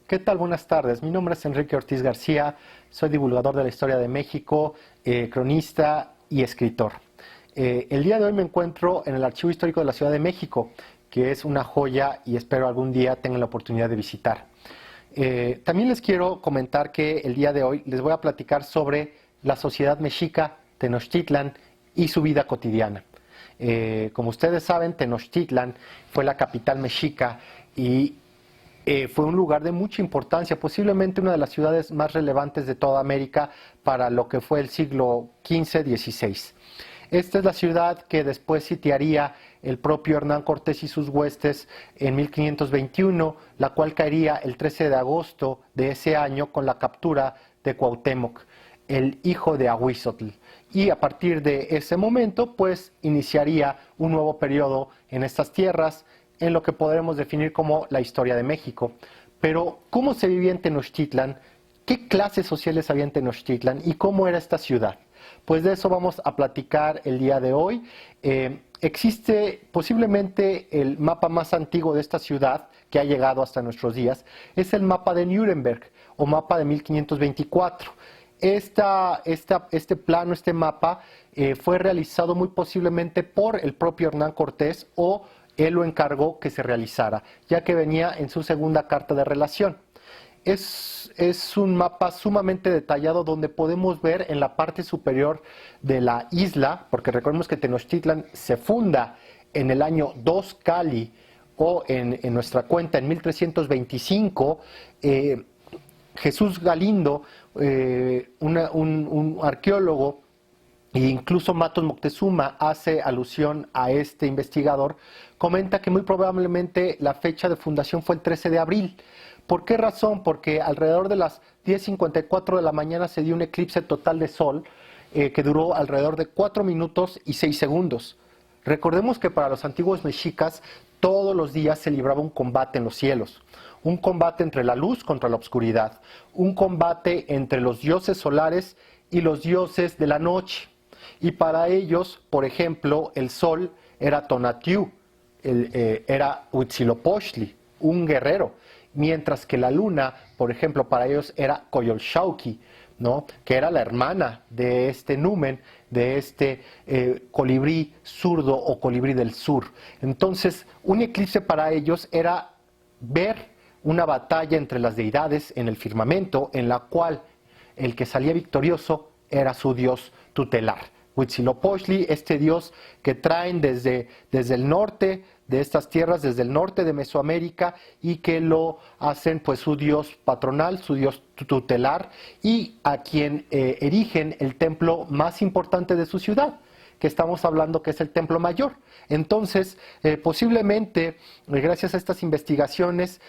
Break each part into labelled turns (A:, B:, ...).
A: ¿Qué tal? Buenas tardes. Mi nombre es Enrique Ortiz García, soy divulgador de la historia de México, cronista y escritor. El día de hoy me encuentro en el Archivo Histórico de la Ciudad de México, que es una joya y espero algún día tengan la oportunidad de visitar. También les quiero comentar que el día de hoy les voy a platicar sobre la sociedad mexica, Tenochtitlan y su vida cotidiana. Como ustedes saben, Tenochtitlan fue la capital mexica y fue un lugar de mucha importancia, posiblemente una de las ciudades más relevantes de toda América para lo que fue el siglo XV-XVI. Esta es la ciudad que después sitiaría el propio Hernán Cortés y sus huestes en 1521, la cual caería el 13 de agosto de ese año con la captura de Cuauhtémoc, el hijo de Ahuizotl. Y a partir de ese momento, pues, iniciaría un nuevo periodo en estas tierras, en lo que podremos definir como la historia de México. Pero, ¿cómo se vivía en Tenochtitlan? ¿Qué clases sociales había en Tenochtitlan? ¿Y cómo era esta ciudad? Pues de eso vamos a platicar el día de hoy. Existe posiblemente el mapa más antiguo de esta ciudad que ha llegado hasta nuestros días. Es el mapa de Nuremberg o mapa de 1524. Este plano, este mapa, fue realizado muy posiblemente por el propio Hernán Cortés o él lo encargó que se realizara, ya que venía en su segunda carta de relación. Es un mapa sumamente detallado donde podemos ver en la parte superior de la isla, porque recordemos que Tenochtitlan se funda en el año 2 Cali o en nuestra cuenta en 1325. Jesús Galindo, un arqueólogo, e incluso Matos Moctezuma hace alusión a este investigador, comenta que muy probablemente la fecha de fundación fue el 13 de abril. ¿Por qué razón? Porque alrededor de las 10:54 de la mañana se dio un eclipse total de sol que duró alrededor de 4 minutos y 6 segundos. Recordemos que para los antiguos mexicas todos los días se libraba un combate en los cielos. Un combate entre la luz contra la oscuridad. Un combate entre los dioses solares y los dioses de la noche. Y para ellos, por ejemplo, el sol era Tonatiuh, era Huitzilopochtli, un guerrero, mientras que la luna, por ejemplo, para ellos era Coyolxauhqui, ¿no? Que era la hermana de este numen, de este colibrí zurdo o colibrí del sur. Entonces, un eclipse para ellos era ver una batalla entre las deidades en el firmamento, en la cual el que salía victorioso era su dios tutelar. Huitzilopochtli, este dios que traen desde el norte de estas tierras, desde el norte de Mesoamérica, y que lo hacen pues su dios patronal, su dios tutelar, y a quien erigen el templo más importante de su ciudad, que estamos hablando que es el Templo Mayor. Entonces, posiblemente, gracias a estas investigaciones,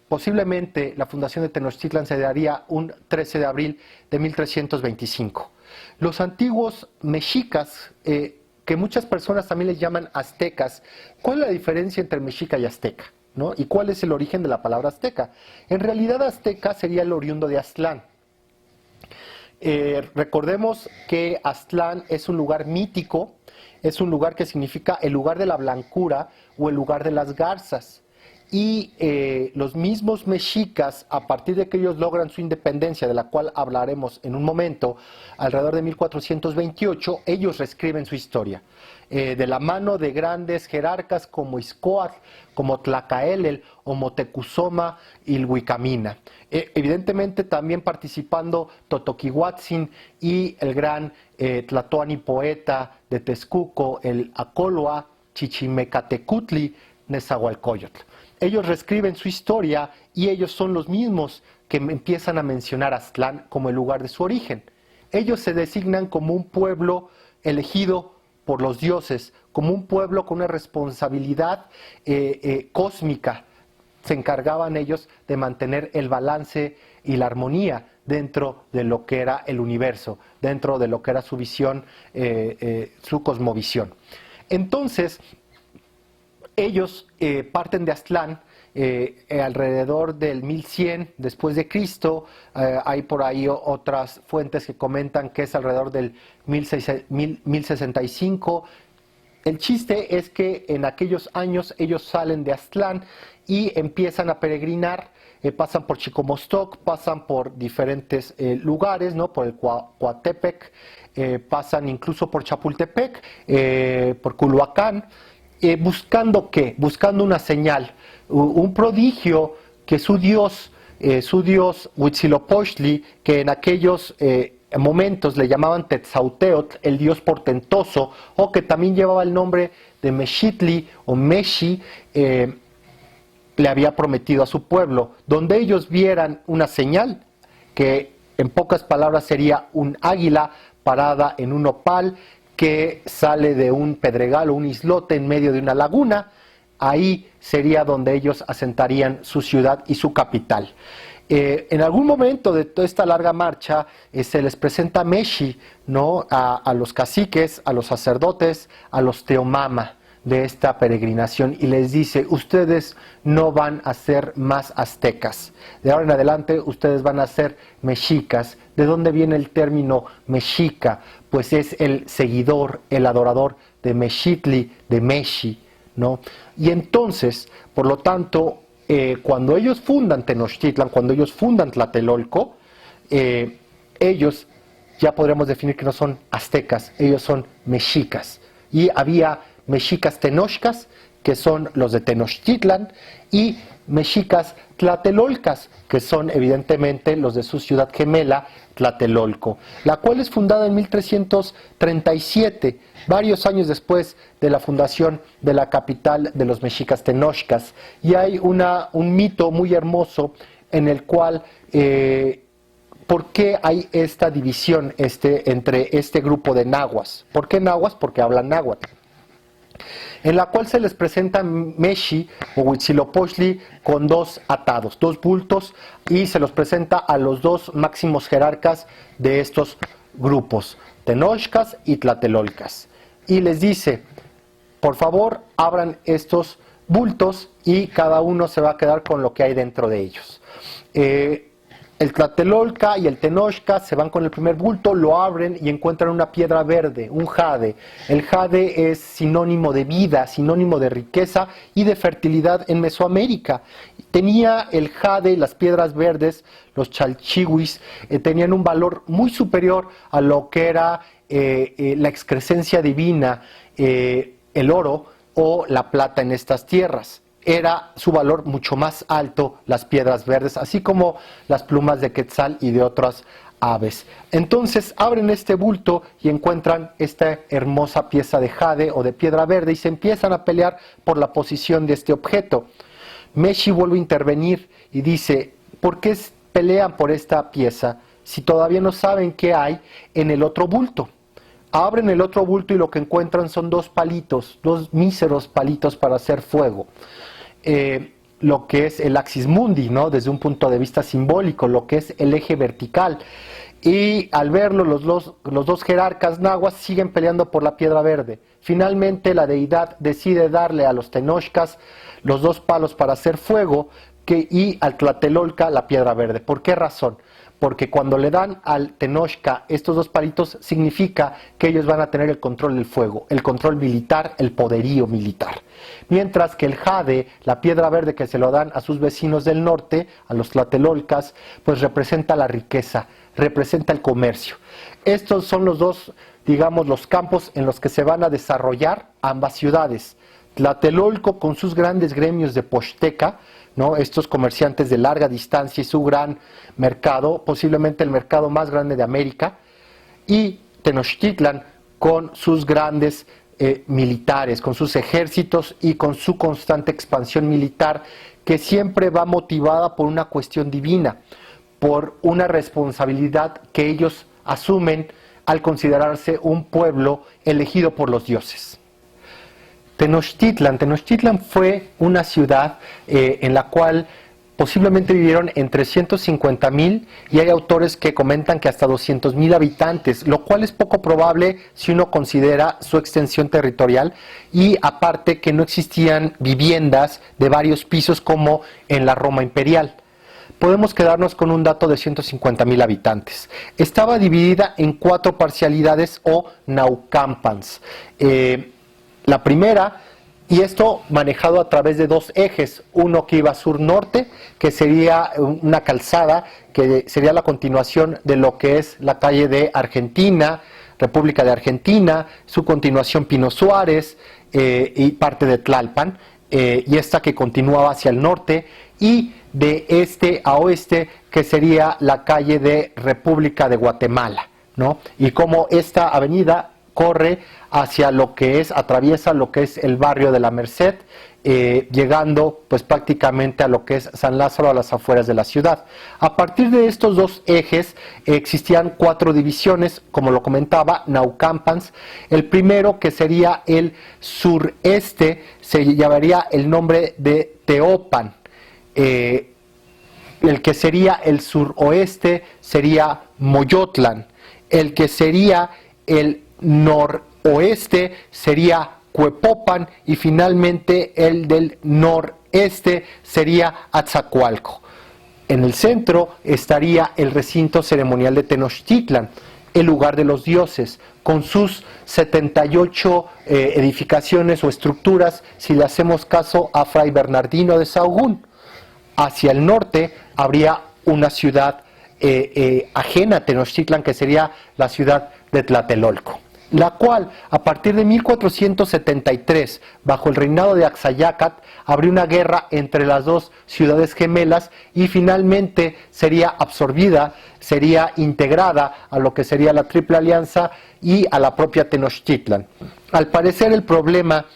A: posiblemente la fundación de Tenochtitlan se daría un 13 de abril de 1325. Los antiguos mexicas, que muchas personas también les llaman aztecas, ¿cuál es la diferencia entre mexica y azteca, ¿no? ¿Y cuál es el origen de la palabra azteca? En realidad, azteca sería el oriundo de Aztlán. Recordemos que Aztlán es un lugar mítico, es un lugar que significa el lugar de la blancura o el lugar de las garzas. Y los mismos mexicas, a partir de que ellos logran su independencia, de la cual hablaremos en un momento, alrededor de 1428, ellos reescriben su historia. De la mano de grandes jerarcas como Izcóatl, como Tlacaelel o Motecuzoma Ilhuicamina. Evidentemente también participando Totoquihuatzin y el gran Tlatoani poeta de Texcoco, el Acoloa Chichimecatecutli Nezahualcóyotl. Ellos reescriben su historia y ellos son los mismos que empiezan a mencionar a Aztlán como el lugar de su origen. Ellos se designan como un pueblo elegido por los dioses, como un pueblo con una responsabilidad cósmica. Se encargaban ellos de mantener el balance y la armonía dentro de lo que era el universo, dentro de lo que era su visión, su cosmovisión. Entonces, ellos parten de Aztlán alrededor del 1100 después de Cristo. Hay por ahí otras fuentes que comentan que es alrededor del 1065. el chiste es que en aquellos años ellos salen de Aztlán y empiezan a peregrinar, pasan por Chicomostoc, pasan por diferentes lugares, ¿no? Por el Coatepec, pasan incluso por Chapultepec, por Culhuacán, buscando ¿qué? Buscando una señal, un prodigio que su dios Huitzilopochtli, que en aquellos momentos le llamaban Tetzauteotl, el dios portentoso, o que también llevaba el nombre de Mexitli o Meshi, le había prometido a su pueblo, donde ellos vieran una señal, que en pocas palabras sería un águila parada en un opal que sale de un pedregal o un islote en medio de una laguna. Ahí sería donde ellos asentarían su ciudad y su capital. En algún momento de toda esta larga marcha se les presenta Meshi, ¿no? a los caciques, a los sacerdotes, a los teomama de esta peregrinación, y les dice: ustedes no van a ser más aztecas, de ahora en adelante ustedes van a ser mexicas. ¿De dónde viene el término mexica? Pues es el seguidor, el adorador de Mexitli, de Meshi, ¿no? Y entonces, por lo tanto, cuando ellos fundan Tenochtitlan, cuando ellos fundan Tlatelolco, ellos ya podríamos definir que no son aztecas, ellos son mexicas. Y había mexicas tenochcas, que son los de Tenochtitlan, y mexicas tlatelolcas, que son evidentemente los de su ciudad gemela, Tlatelolco, la cual es fundada en 1337, varios años después de la fundación de la capital de los mexicas tenochcas. Y hay un mito muy hermoso en el cual, ¿por qué hay esta división entre este grupo de nahuas? ¿Por qué nahuas? Porque hablan náhuatl. En la cual se les presenta Meshi o Huitzilopochtli con dos atados, dos bultos, y se los presenta a los dos máximos jerarcas de estos grupos, tenochcas y tlatelolcas. Y les dice: por favor, abran estos bultos y cada uno se va a quedar con lo que hay dentro de ellos. El tlatelolca y el tenochca se van con el primer bulto, lo abren y encuentran una piedra verde, un jade. El jade es sinónimo de vida, sinónimo de riqueza y de fertilidad en Mesoamérica. Tenía el jade, las piedras verdes, los chalchihuis, tenían un valor muy superior a lo que era la excrescencia divina, el oro o la plata en estas tierras. Era su valor mucho más alto las piedras verdes, así como las plumas de quetzal y de otras aves. Entonces abren este bulto y encuentran esta hermosa pieza de jade o de piedra verde y se empiezan a pelear por la posición de este objeto. Meshi vuelve a intervenir y dice: ¿por qué pelean por esta pieza si todavía no saben qué hay en el otro bulto? Abren el otro bulto y lo que encuentran son dos palitos, dos míseros palitos para hacer fuego. Lo que es el axis mundi, ¿no? Desde un punto de vista simbólico, lo que es el eje vertical. Y al verlo, los dos jerarcas nahuas siguen peleando por la piedra verde. Finalmente la deidad decide darle a los tenochcas los dos palos para hacer fuego y al tlatelolca la piedra verde. ¿Por qué razón? Porque cuando le dan al tenochca estos dos palitos, significa que ellos van a tener el control del fuego, el control militar, el poderío militar. Mientras que el jade, la piedra verde que se lo dan a sus vecinos del norte, a los tlatelolcas, pues representa la riqueza, representa el comercio. Estos son los dos, digamos, los campos en los que se van a desarrollar ambas ciudades. Tlatelolco con sus grandes gremios de posteca, ¿no? Estos comerciantes de larga distancia y su gran mercado, posiblemente el mercado más grande de América, y Tenochtitlan con sus grandes militares, con sus ejércitos y con su constante expansión militar, que siempre va motivada por una cuestión divina, por una responsabilidad que ellos asumen al considerarse un pueblo elegido por los dioses. Tenochtitlan fue una ciudad en la cual posiblemente vivieron entre 150,000 y hay autores que comentan que hasta 200,000 habitantes, lo cual es poco probable si uno considera su extensión territorial y aparte que no existían viviendas de varios pisos como en la Roma imperial. Podemos quedarnos con un dato de 150,000 habitantes. Estaba dividida en 4 parcialidades o naucámpans. La primera, y esto manejado a través de dos ejes, uno que iba sur-norte, que sería una calzada, que sería la continuación de lo que es la calle de Argentina, República de Argentina, su continuación Pino Suárez y parte de Tlalpan, y esta que continuaba hacia el norte, y de este a oeste, que sería la calle de República de Guatemala, ¿no? Y como esta avenida corre hacia lo que es, atraviesa lo que es el barrio de la Merced, llegando pues prácticamente a lo que es San Lázaro, a las afueras de la ciudad. A partir de estos dos ejes existían 4 divisiones, como lo comentaba, Naucámpans. El primero, que sería el sureste, se llamaría el nombre de Teopan. El que sería el suroeste sería Moyotlán. El que sería el noroeste sería Cuepopan, y finalmente el del noreste sería Atzacoalco. En el centro estaría el recinto ceremonial de Tenochtitlan, el lugar de los dioses, con sus 78 edificaciones o estructuras, si le hacemos caso a Fray Bernardino de Sahagún. Hacia el norte habría una ciudad ajena a Tenochtitlan, que sería la ciudad de Tlatelolco, la cual a partir de 1473, bajo el reinado de Axayácat, habría una guerra entre las dos ciudades gemelas y finalmente sería absorbida, sería integrada a lo que sería la Triple Alianza y a la propia Tenochtitlan. Al parecer el problema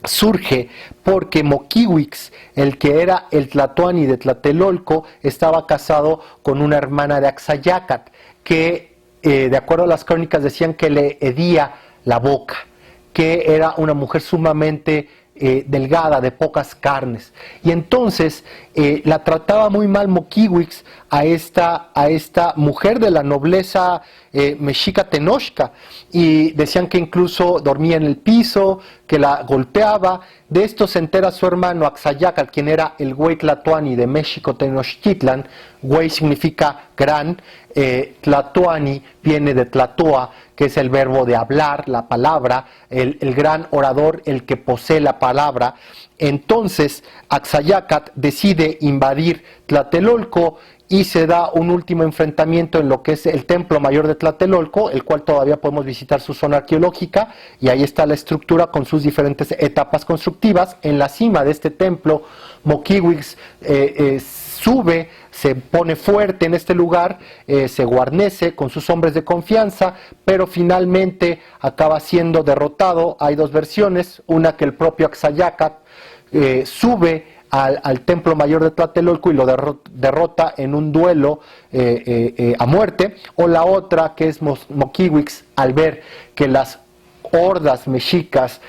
A: surge porque Moquihuix, el que era el tlatoani de Tlatelolco, estaba casado con una hermana de Axayácat, que de acuerdo a las crónicas decían que le hedía la boca, que era una mujer sumamente delgada, de pocas carnes, y entonces la trataba muy mal Moquihuix a esta mujer de la nobleza mexica Tenochca, y decían que incluso dormía en el piso, que la golpeaba. De esto se entera su hermano Axayácat, quien era el güey tlatoani de México Tenochtitlan. Güey significa gran, tlatoani viene de tlatoa, que es el verbo de hablar, la palabra, el gran orador, el que posee la palabra. Entonces Axayácat decide invadir Tlatelolco y se da un último enfrentamiento en lo que es el Templo Mayor de Tlatelolco, el cual todavía podemos visitar su zona arqueológica, y ahí está la estructura con sus diferentes etapas constructivas. En la cima de este templo, Moquihuix sube, se pone fuerte en este lugar, se guarnece con sus hombres de confianza, pero finalmente acaba siendo derrotado. Hay dos versiones, una que el propio Axayácat sube al Templo Mayor de Tlatelolco y lo derrota en un duelo a muerte, o la otra que es Moquihuix, al ver que las hordas mexicas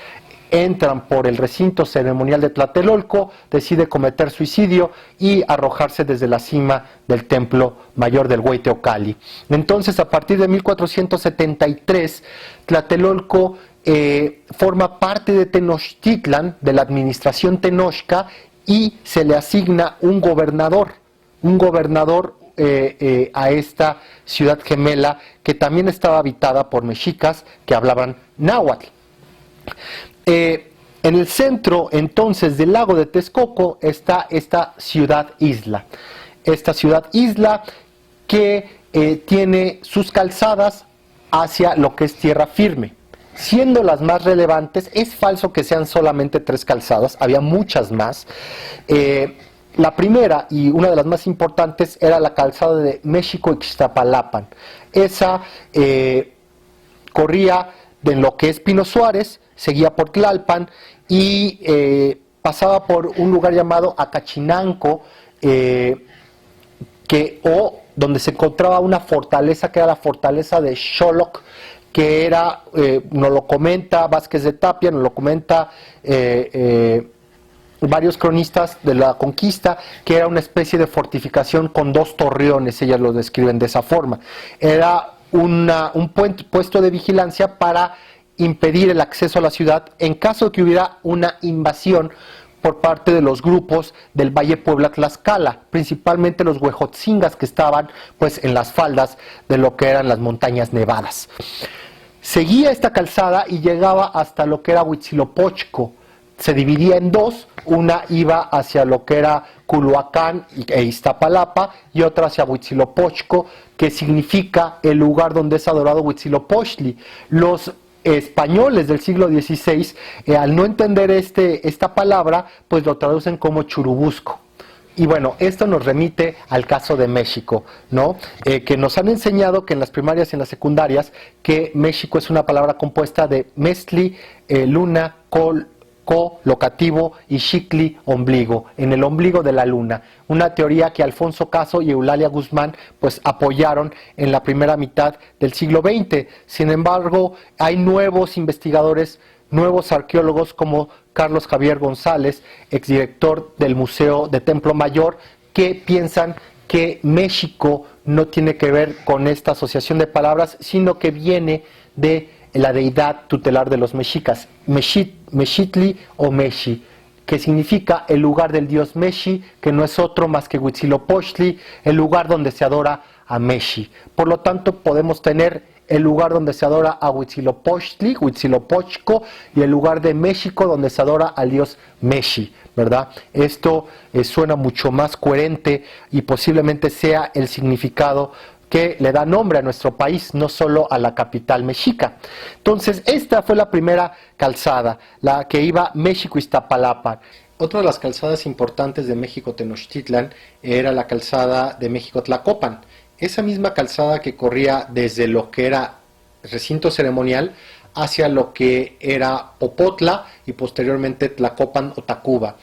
A: entran por el recinto ceremonial de Tlatelolco, decide cometer suicidio y arrojarse desde la cima del Templo Mayor del Güey Teocalli. Entonces, a partir de 1473, Tlatelolco forma parte de Tenochtitlan, de la administración Tenochca, y se le asigna un gobernador a esta ciudad gemela, que también estaba habitada por mexicas que hablaban náhuatl. En el centro entonces del lago de Texcoco está esta ciudad-isla. Esta ciudad-isla que tiene sus calzadas hacia lo que es tierra firme. Siendo las más relevantes, es falso que sean solamente 3 calzadas, había muchas más. La primera y una de las más importantes era la calzada de México-Ixtapalapan. Esa corría de lo que es Pino Suárez, seguía por Tlalpan y pasaba por un lugar llamado Acachinanco, donde se encontraba una fortaleza que era la fortaleza de Xoloc, que era, nos lo comenta Vázquez de Tapia, nos lo comenta varios cronistas de la conquista, que era una especie de fortificación con 2 torreones, ellas lo describen de esa forma. Era un puesto de vigilancia para impedir el acceso a la ciudad en caso de que hubiera una invasión por parte de los grupos del Valle Puebla-Tlaxcala, principalmente los huejotzingas, que estaban pues en las faldas de lo que eran las montañas nevadas. seguía esta calzada y llegaba hasta lo que era Huitzilopochtli. Se dividía en dos, una iba hacia lo que era Culhuacán e Iztapalapa y otra hacia Huitzilopochtli, que significa el lugar donde es adorado Huitzilopochtli. Los españoles del siglo XVI, al no entender esta palabra, pues lo traducen como Churubusco. Y bueno, esto nos remite al caso de México, ¿no? Que nos han enseñado que en las primarias y en las secundarias que México es una palabra compuesta de mestli, luna, locativo y xicli, ombligo, en el ombligo de la luna. Una teoría que Alfonso Caso y Eulalia Guzmán pues apoyaron en la primera mitad del siglo XX. Sin embargo, hay nuevos investigadores, nuevos arqueólogos como Carlos Javier González, exdirector del Museo de Templo Mayor, que piensan que México no tiene que ver con esta asociación de palabras, sino que viene de la deidad tutelar de los mexicas, Mexitli o Meshi, que significa el lugar del dios Meshi, que no es otro más que Huitzilopochtli, el lugar donde se adora a Meshi. Por lo tanto, podemos tener el lugar donde se adora a Huitzilopochtli, Huitzilopochtli, y el lugar de México donde se adora al dios Meshi, ¿verdad? Esto suena mucho más coherente y posiblemente sea el significado que le da nombre a nuestro país, no solo a la capital mexica. Entonces, esta fue la primera calzada, la que iba México-Iztapalapa. Otra de las calzadas importantes de México-Tenochtitlan era la calzada de México-Tlacopan. Esa misma calzada que corría desde lo que era recinto ceremonial hacia lo que era Popotla y posteriormente Tlacopan o Tacuba.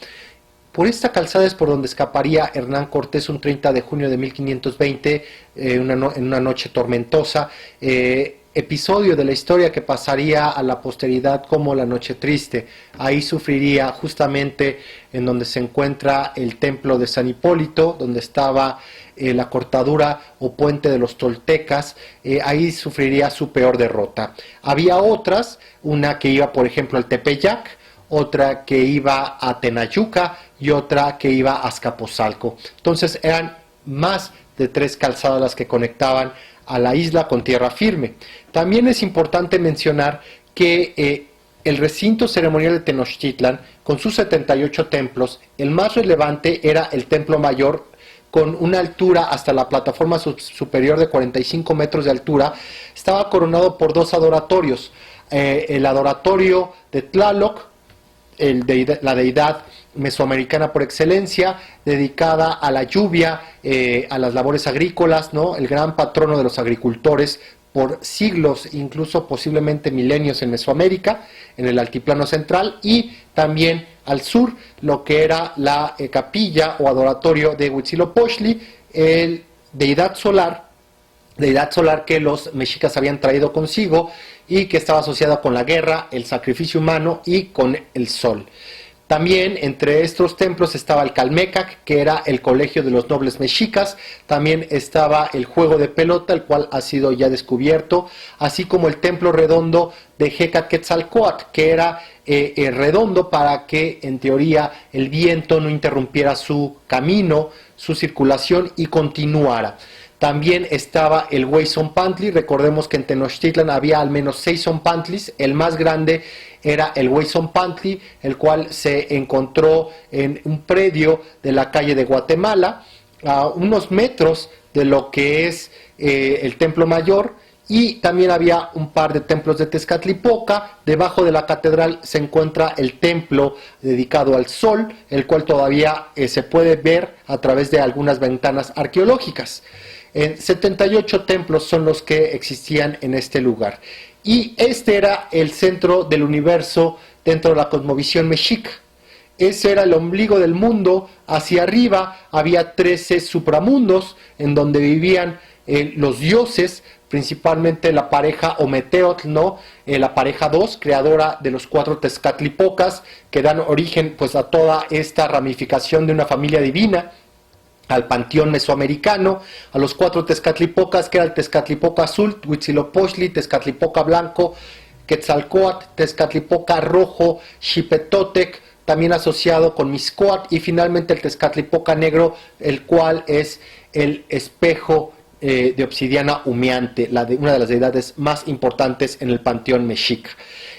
A: Por esta calzada es por donde escaparía Hernán Cortés un 30 de junio de 1520, en una noche tormentosa, episodio de la historia que pasaría a la posteridad como la Noche Triste. Ahí sufriría justamente en donde se encuentra el templo de San Hipólito, donde estaba la cortadura o puente de los toltecas, ahí sufriría su peor derrota. Había otras, una que iba por ejemplo al Tepeyac, otra que iba a Tenayuca y otra que iba a Azcapotzalco. Entonces eran más de 3 calzadas las que conectaban a la isla con tierra firme. También es importante mencionar que el recinto ceremonial de Tenochtitlan, con sus 78 templos, el más relevante era el Templo Mayor, con una altura hasta la plataforma superior de 45 metros de altura. Estaba coronado por 2 adoratorios, el adoratorio de Tlaloc, la deidad mesoamericana por excelencia, dedicada a la lluvia, a las labores agrícolas, ¿no? El gran patrono de los agricultores por siglos, incluso posiblemente milenios en Mesoamérica, en el altiplano central, y también al sur, lo que era la capilla o adoratorio de Huitzilopochtli, el deidad solar que los mexicas habían traído consigo y que estaba asociada con la guerra, el sacrificio humano y con el sol. También entre estos templos estaba el Calmecac, que era el colegio de los nobles mexicas. También estaba el juego de pelota, el cual ha sido ya descubierto, así como el templo redondo de Hecatquetzalcóatl, que era redondo para que en teoría el viento no interrumpiera su camino, su circulación y continuara. También estaba el Hueyzompantli. Recordemos que en Tenochtitlan había al menos 6 zompantlis. El más grande era el Hueyzompantli, el cual se encontró en un predio de la calle de Guatemala, a unos metros de lo que es el Templo Mayor. Y también había un par de templos de Tezcatlipoca. Debajo de la catedral se encuentra el templo dedicado al sol, el cual todavía se puede ver a través de algunas ventanas arqueológicas. 78 templos son los que existían en este lugar. Y este era el centro del universo dentro de la cosmovisión mexica. Ese era el ombligo del mundo. Hacia arriba había 13 supramundos en donde vivían los dioses, principalmente la pareja Ometeotl, ¿no? La pareja 2, creadora de los 4 Tezcatlipocas, que dan origen pues a toda esta ramificación de una familia divina, al panteón mesoamericano, a los 4 Tezcatlipocas, que era el Tezcatlipoca azul, Huitzilopochtli, Tezcatlipoca blanco, Quetzalcóatl, Tezcatlipoca rojo, Xipetotec, también asociado con Mixcoatl, y finalmente el Tezcatlipoca negro, el cual es el espejo de obsidiana humeante, una de las deidades más importantes en el panteón mexica.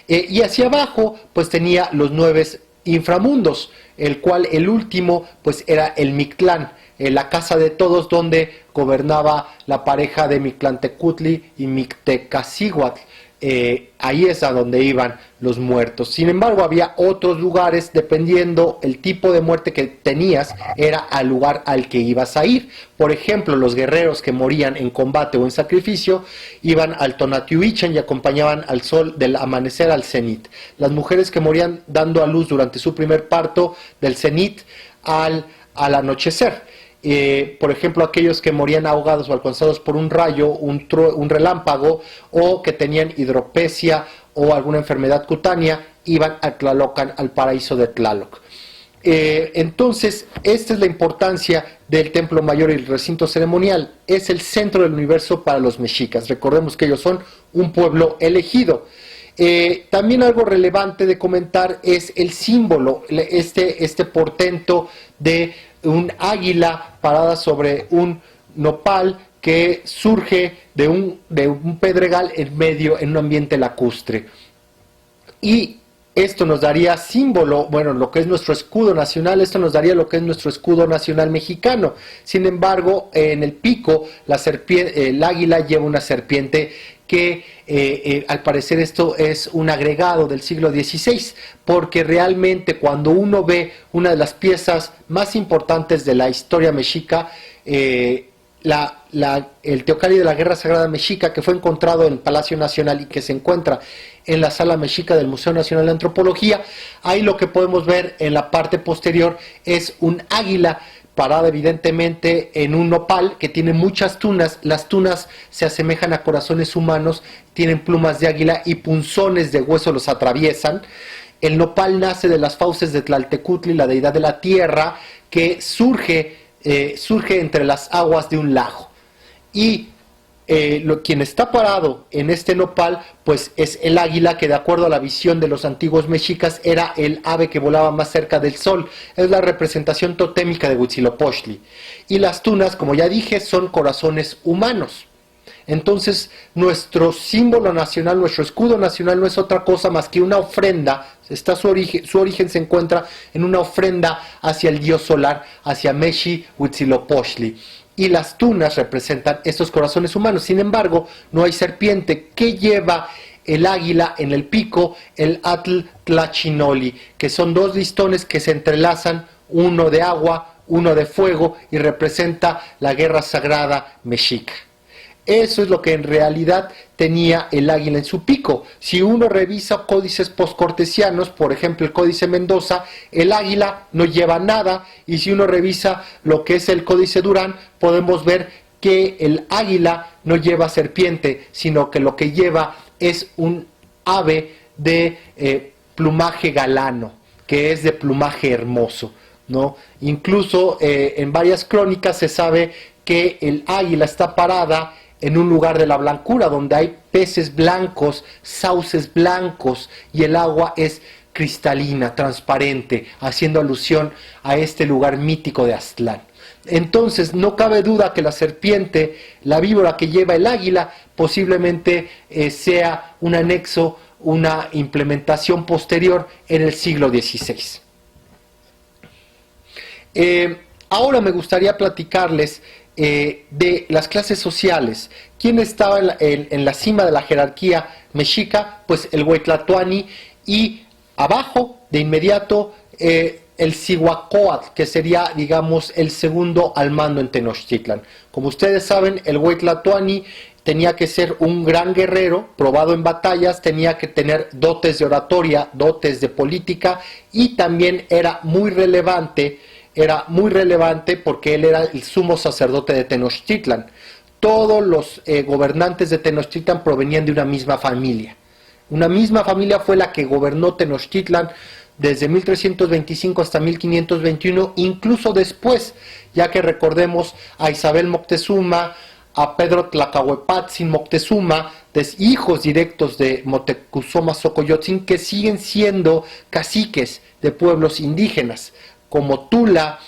A: Y hacia abajo pues tenía los 9 inframundos, el cual el último pues era el Mictlán, la casa de todos, donde gobernaba la pareja de Mictlantecutli y Mictecacihuatl. Ahí es a donde iban los muertos. Sin embargo, había otros lugares, dependiendo el tipo de muerte que tenías, era al lugar al que ibas a ir. Por ejemplo, los guerreros que morían en combate o en sacrificio iban al Tonatiuhichan y acompañaban al sol del amanecer al cenit. Las mujeres que morían dando a luz durante su primer parto, del cenit al anochecer. Por ejemplo, aquellos que morían ahogados o alcanzados por un rayo, un relámpago, o que tenían hidropesia o alguna enfermedad cutánea, iban a Tlalocan, al paraíso de Tlaloc. Entonces, esta es la importancia del templo mayor y el recinto ceremonial. Es el centro del universo para los mexicas. Recordemos que ellos son un pueblo elegido. También algo relevante de comentar es el símbolo, este portento de un águila parada sobre un nopal que surge de un pedregal en un ambiente lacustre. Y esto nos daría símbolo, bueno, lo que es nuestro escudo nacional, esto nos daría lo que es nuestro escudo nacional mexicano. Sin embargo, en el pico, el águila lleva una serpiente que al parecer esto es un agregado del siglo XVI, porque realmente cuando uno ve una de las piezas más importantes de la historia mexica, el Teocalli de la Guerra Sagrada Mexica, que fue encontrado en el Palacio Nacional y que se encuentra en la Sala Mexica del Museo Nacional de Antropología, ahí lo que podemos ver en la parte posterior es un águila parada evidentemente en un nopal que tiene muchas tunas. Las tunas se asemejan a corazones humanos, tienen plumas de águila y punzones de hueso los atraviesan. El nopal nace de las fauces de Tlaltecutli, la deidad de la tierra, que surge entre las aguas de un lago. Y quien está parado en este nopal pues es el águila, que de acuerdo a la visión de los antiguos mexicas era el ave que volaba más cerca del sol. Es la representación totémica de Huitzilopochtli. Y las tunas, como ya dije, son corazones humanos. Entonces nuestro símbolo nacional, nuestro escudo nacional no es otra cosa más que una ofrenda. Su origen se encuentra en una ofrenda hacia el dios solar, hacia Meshi Huitzilopochtli. Y las tunas representan estos corazones humanos. Sin embargo, no hay serpiente. ¿Qué lleva el águila en el pico? El Atl Tlachinoli, que son 2 listones que se entrelazan, uno de agua, uno de fuego, y representa la guerra sagrada mexica. Eso es lo que en realidad tenía el águila en su pico. Si uno revisa códices postcortesianos, por ejemplo el Códice Mendoza, el águila no lleva nada, y si uno revisa lo que es el Códice Durán, podemos ver que el águila no lleva serpiente, sino que lo que lleva es un ave de plumaje galano, que es de plumaje hermoso, ¿no? Incluso en varias crónicas se sabe que el águila está parada en un lugar de la blancura, donde hay peces blancos, sauces blancos, y el agua es cristalina, transparente, haciendo alusión a este lugar mítico de Aztlán. Entonces, no cabe duda que la serpiente, la víbora que lleva el águila, posiblemente sea un anexo, una implementación posterior en el siglo XVI. Ahora me gustaría platicarles de las clases sociales. ¿Quién estaba en la cima de la jerarquía mexica? Pues el Huaytlatoani, y abajo, de inmediato, el Cihuacóatl, que sería, digamos, el segundo al mando en Tenochtitlan. Como ustedes saben, el Huaytlatoani tenía que ser un gran guerrero, probado en batallas, tenía que tener dotes de oratoria, dotes de política, y también era muy relevante porque él era el sumo sacerdote de Tenochtitlan. Todos los gobernantes de Tenochtitlan provenían de una misma familia. Una misma familia fue la que gobernó Tenochtitlan desde 1325 hasta 1521, incluso después, ya que recordemos a Isabel Moctezuma, a Pedro Tlacahuepatzin Moctezuma, hijos directos de Motecuzoma Xocoyotzin, que siguen siendo caciques de pueblos indígenas, como Tula,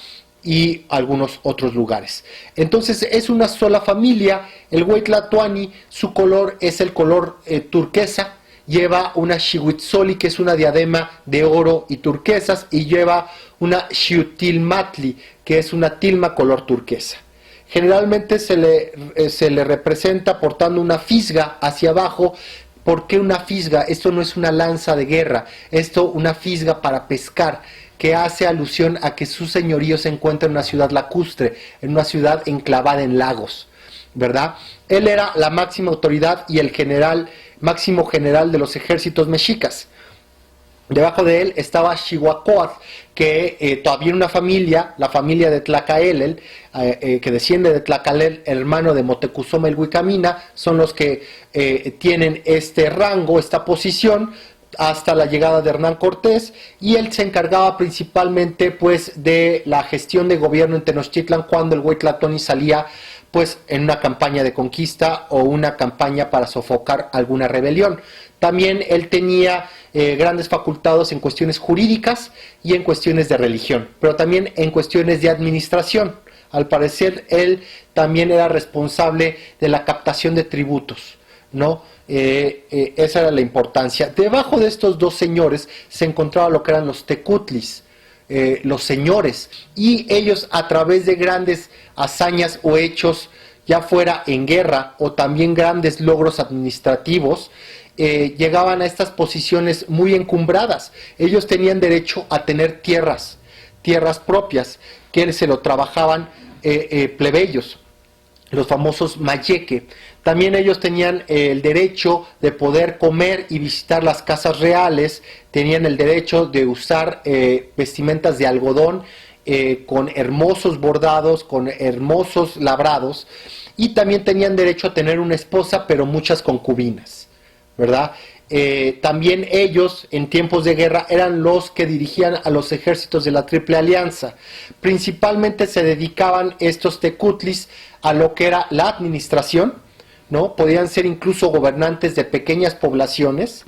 A: y algunos otros lugares. Entonces es una sola familia. El Güey Tlatoani, su color es el color turquesa, lleva una xihuitzoli, que es una diadema de oro y turquesas, y lleva una xiutilmatli, que es una tilma color turquesa. Generalmente se le representa portando una fisga hacia abajo. ¿Por qué una fisga? Esto no es una lanza de guerra, esto una fisga para pescar, que hace alusión a que su señorío se encuentra en una ciudad lacustre, en una ciudad enclavada en lagos, ¿verdad? Él era la máxima autoridad y el máximo general de los ejércitos mexicas. Debajo de él estaba Xihuacóatl, que todavía era una familia, la familia de Tlacaelel, que desciende de Tlacaelel, hermano de Motecuzoma el Huicamina, son los que tienen este rango, esta posición, hasta la llegada de Hernán Cortés, y él se encargaba principalmente pues de la gestión de gobierno en Tenochtitlan cuando el Güey Tlatoani salía pues en una campaña de conquista o una campaña para sofocar alguna rebelión. También él tenía grandes facultades en cuestiones jurídicas y en cuestiones de religión, pero también en cuestiones de administración. Al parecer él también era responsable de la captación de tributos, ¿no? Esa era la importancia. Debajo de estos dos señores se encontraba lo que eran los tecutlis, los señores, y ellos, a través de grandes hazañas o hechos, ya fuera en guerra o también grandes logros administrativos, llegaban a estas posiciones muy encumbradas. Ellos tenían derecho a tener tierras propias, que se lo trabajaban plebeyos, los famosos mayeque. También ellos tenían el derecho de poder comer y visitar las casas reales, tenían el derecho de usar vestimentas de algodón con hermosos bordados, con hermosos labrados, y también tenían derecho a tener una esposa, pero muchas concubinas, ¿verdad? También ellos, en tiempos de guerra, eran los que dirigían a los ejércitos de la Triple Alianza. Principalmente se dedicaban estos tecutlis a lo que era la administración, ¿no? Podían ser incluso gobernantes de pequeñas poblaciones,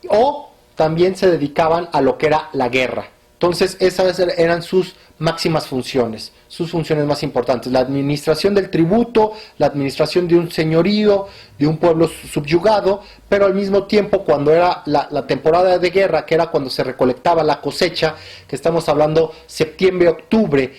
A: o también se dedicaban a lo que era la guerra. Entonces esas eran sus máximas funciones, sus funciones más importantes: la administración del tributo, la administración de un señorío, de un pueblo subyugado, pero al mismo tiempo, cuando era la temporada de guerra, que era cuando se recolectaba la cosecha, que estamos hablando septiembre, octubre,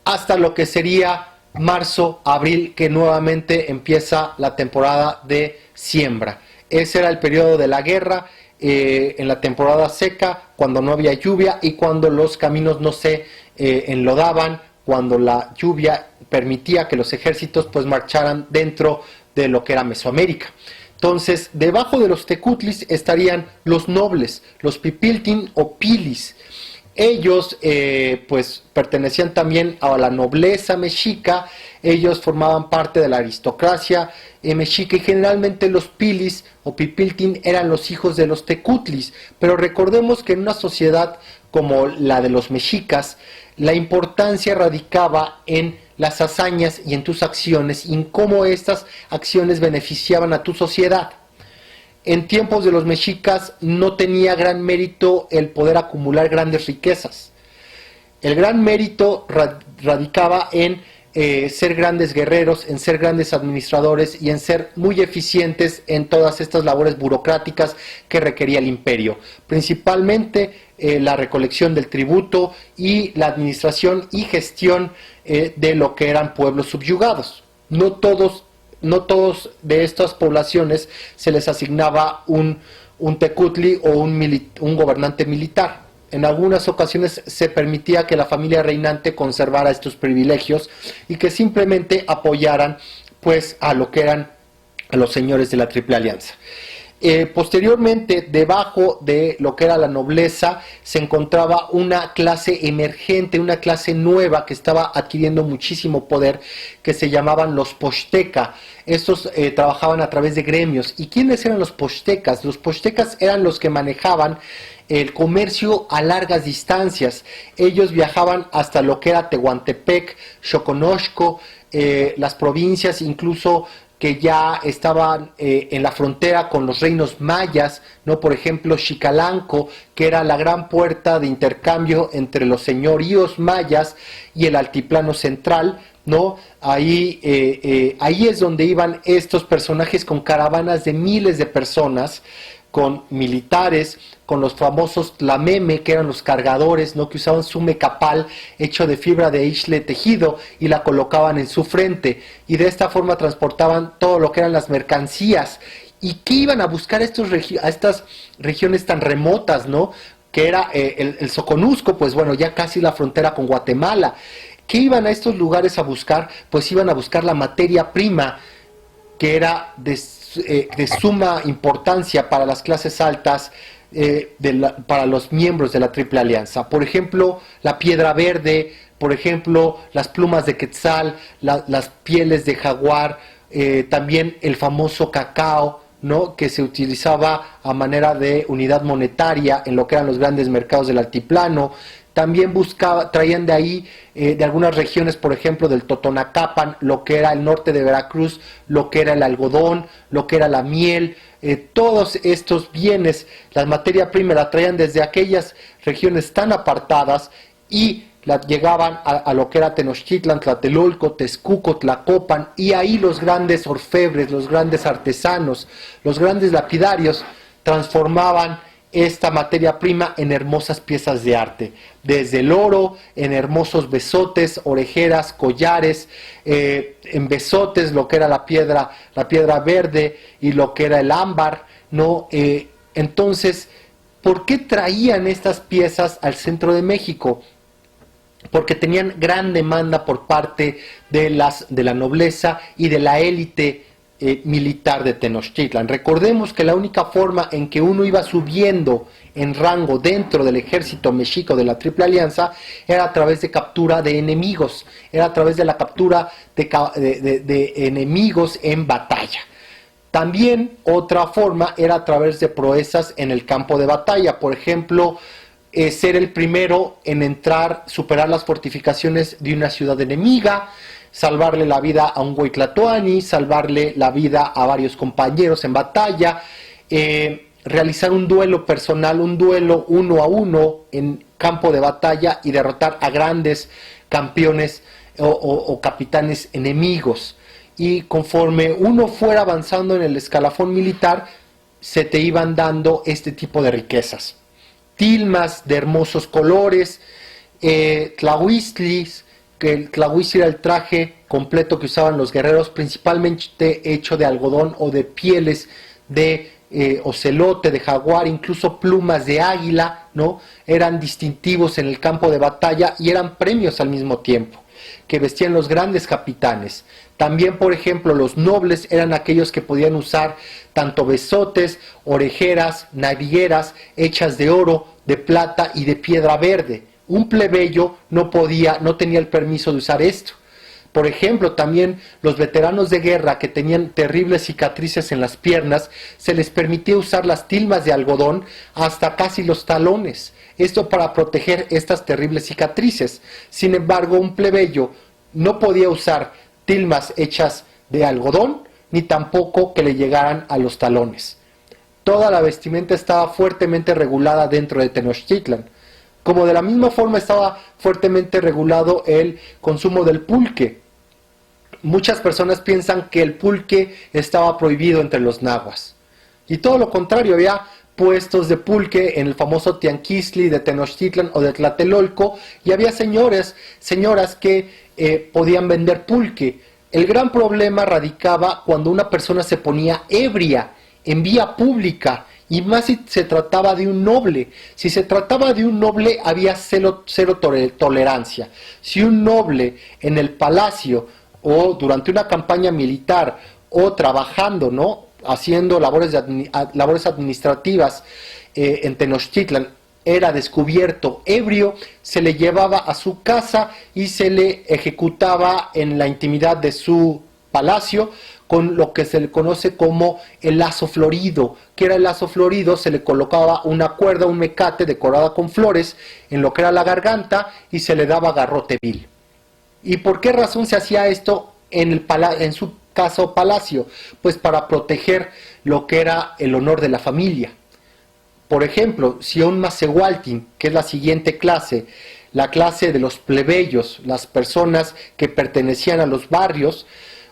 A: hasta lo que sería marzo, abril, que nuevamente empieza la temporada de siembra. Ese era el periodo de la guerra, en la temporada seca, cuando no había lluvia y cuando los caminos no se enlodaban, cuando la lluvia permitía que los ejércitos pues marcharan dentro de lo que era Mesoamérica. Entonces, debajo de los tecutlis estarían los nobles, los pipiltin o pilis. Ellos pues pertenecían también a la nobleza mexica. Ellos formaban parte de la aristocracia mexica, y generalmente los pilis o pipiltin eran los hijos de los tecutlis. Pero recordemos que en una sociedad como la de los mexicas, la importancia radicaba en las hazañas y en tus acciones, y en cómo estas acciones beneficiaban a tu sociedad. En tiempos de los mexicas no tenía gran mérito el poder acumular grandes riquezas. El gran mérito radicaba en ser grandes guerreros, en ser grandes administradores y en ser muy eficientes en todas estas labores burocráticas que requería el imperio. Principalmente la recolección del tributo y la administración y gestión de lo que eran pueblos subyugados. No todos de estas poblaciones se les asignaba un tecutli o un gobernante militar. En algunas ocasiones se permitía que la familia reinante conservara estos privilegios y que simplemente apoyaran pues a lo que eran a los señores de la Triple Alianza. Posteriormente, debajo de lo que era la nobleza, se encontraba una clase emergente, una clase nueva que estaba adquiriendo muchísimo poder, que se llamaban los poxteca. Estos trabajaban a través de gremios. ¿Y quiénes eran los poxtecas? Los poxtecas eran los que manejaban el comercio a largas distancias. Ellos viajaban hasta lo que era Tehuantepec, Xoconoxco, las provincias, incluso que ya estaban en la frontera con los reinos mayas, ¿no? Por ejemplo, Xicalanco, que era la gran puerta de intercambio entre los señoríos mayas y el altiplano central, ¿no? Ahí es donde iban estos personajes con caravanas de miles de personas, con militares, con los famosos tlameme, que eran los cargadores, ¿no? Que usaban su mecapal hecho de fibra de isle tejido y la colocaban en su frente, y de esta forma transportaban todo lo que eran las mercancías. ¿Y qué iban a buscar a estas regiones tan remotas, ¿no? Que era el Soconusco, pues bueno, ya casi la frontera con Guatemala. ¿Qué iban a estos lugares a buscar? Pues iban a buscar la materia prima, que era de suma importancia para las clases altas, para los miembros de la Triple Alianza. Por ejemplo, la piedra verde, por ejemplo, las plumas de quetzal, las pieles de jaguar, también el famoso cacao, ¿no? Que se utilizaba a manera de unidad monetaria en lo que eran los grandes mercados del altiplano. También traían de ahí, de algunas regiones, por ejemplo, del Totonacapan, lo que era el norte de Veracruz, lo que era el algodón, lo que era la miel, todos estos bienes, la materia prima la traían desde aquellas regiones tan apartadas y llegaban a lo que era Tenochtitlan, Tlatelolco, Texcoco, Tlacopan, y ahí los grandes orfebres, los grandes artesanos, los grandes lapidarios transformaban esta materia prima en hermosas piezas de arte, desde el oro, en hermosos besotes, orejeras, collares, en besotes, lo que era la piedra verde y lo que era el ámbar, ¿no? Entonces, ¿por qué traían estas piezas al centro de México? Porque tenían gran demanda por parte de la nobleza y de la élite militar de Tenochtitlan. Recordemos que la única forma en que uno iba subiendo en rango dentro del ejército mexico de la Triple Alianza era a través de captura de enemigos, era a través de la captura de enemigos en batalla. También otra forma era a través de proezas en el campo de batalla, por ejemplo, ser el primero en entrar, superar las fortificaciones de una ciudad enemiga, salvarle la vida a un Huaytlatoani, salvarle la vida a varios compañeros en batalla, realizar un duelo personal, un duelo 1 a 1 en campo de batalla y derrotar a grandes campeones o capitanes enemigos. Y conforme uno fuera avanzando en el escalafón militar, se te iban dando este tipo de riquezas. Tilmas de hermosos colores, tlahuistlis, que el tlahuistli era el traje completo que usaban los guerreros, principalmente hecho de algodón o de pieles de ocelote, de jaguar, incluso plumas de águila, ¿no? Eran distintivos en el campo de batalla y eran premios al mismo tiempo, que vestían los grandes capitanes. También, por ejemplo, los nobles eran aquellos que podían usar tanto besotes, orejeras, navigueras hechas de oro, de plata y de piedra verde. Un plebeyo no tenía el permiso de usar esto. Por ejemplo, también los veteranos de guerra que tenían terribles cicatrices en las piernas, se les permitía usar las tilmas de algodón hasta casi los talones. Esto para proteger estas terribles cicatrices. Sin embargo, un plebeyo no podía usar tilmas hechas de algodón, ni tampoco que le llegaran a los talones. Toda la vestimenta estaba fuertemente regulada dentro de Tenochtitlan. Como de la misma forma estaba fuertemente regulado el consumo del pulque. Muchas personas piensan que el pulque estaba prohibido entre los nahuas. Y todo lo contrario, había puestos de pulque en el famoso Tianquistli de Tenochtitlan o de Tlatelolco, y había señoras que podían vender pulque. El gran problema radicaba cuando una persona se ponía ebria en vía pública, y más si se trataba de un noble. Si se trataba de un noble, había cero tolerancia. Si un noble en el palacio o durante una campaña militar o trabajando, ¿no?, haciendo labores administrativas en Tenochtitlan, era descubierto ebrio, se le llevaba a su casa y se le ejecutaba en la intimidad de su palacio con lo que se le conoce como el lazo florido. ¿Qué era el lazo florido? Se le colocaba una cuerda, un mecate decorada con flores en lo que era la garganta y se le daba garrote vil. ¿Y por qué razón se hacía esto en su casa o palacio? Pues para proteger lo que era el honor de la familia. Por ejemplo, si un Macehualtin, que es la siguiente clase, la clase de los plebeyos, las personas que pertenecían a los barrios,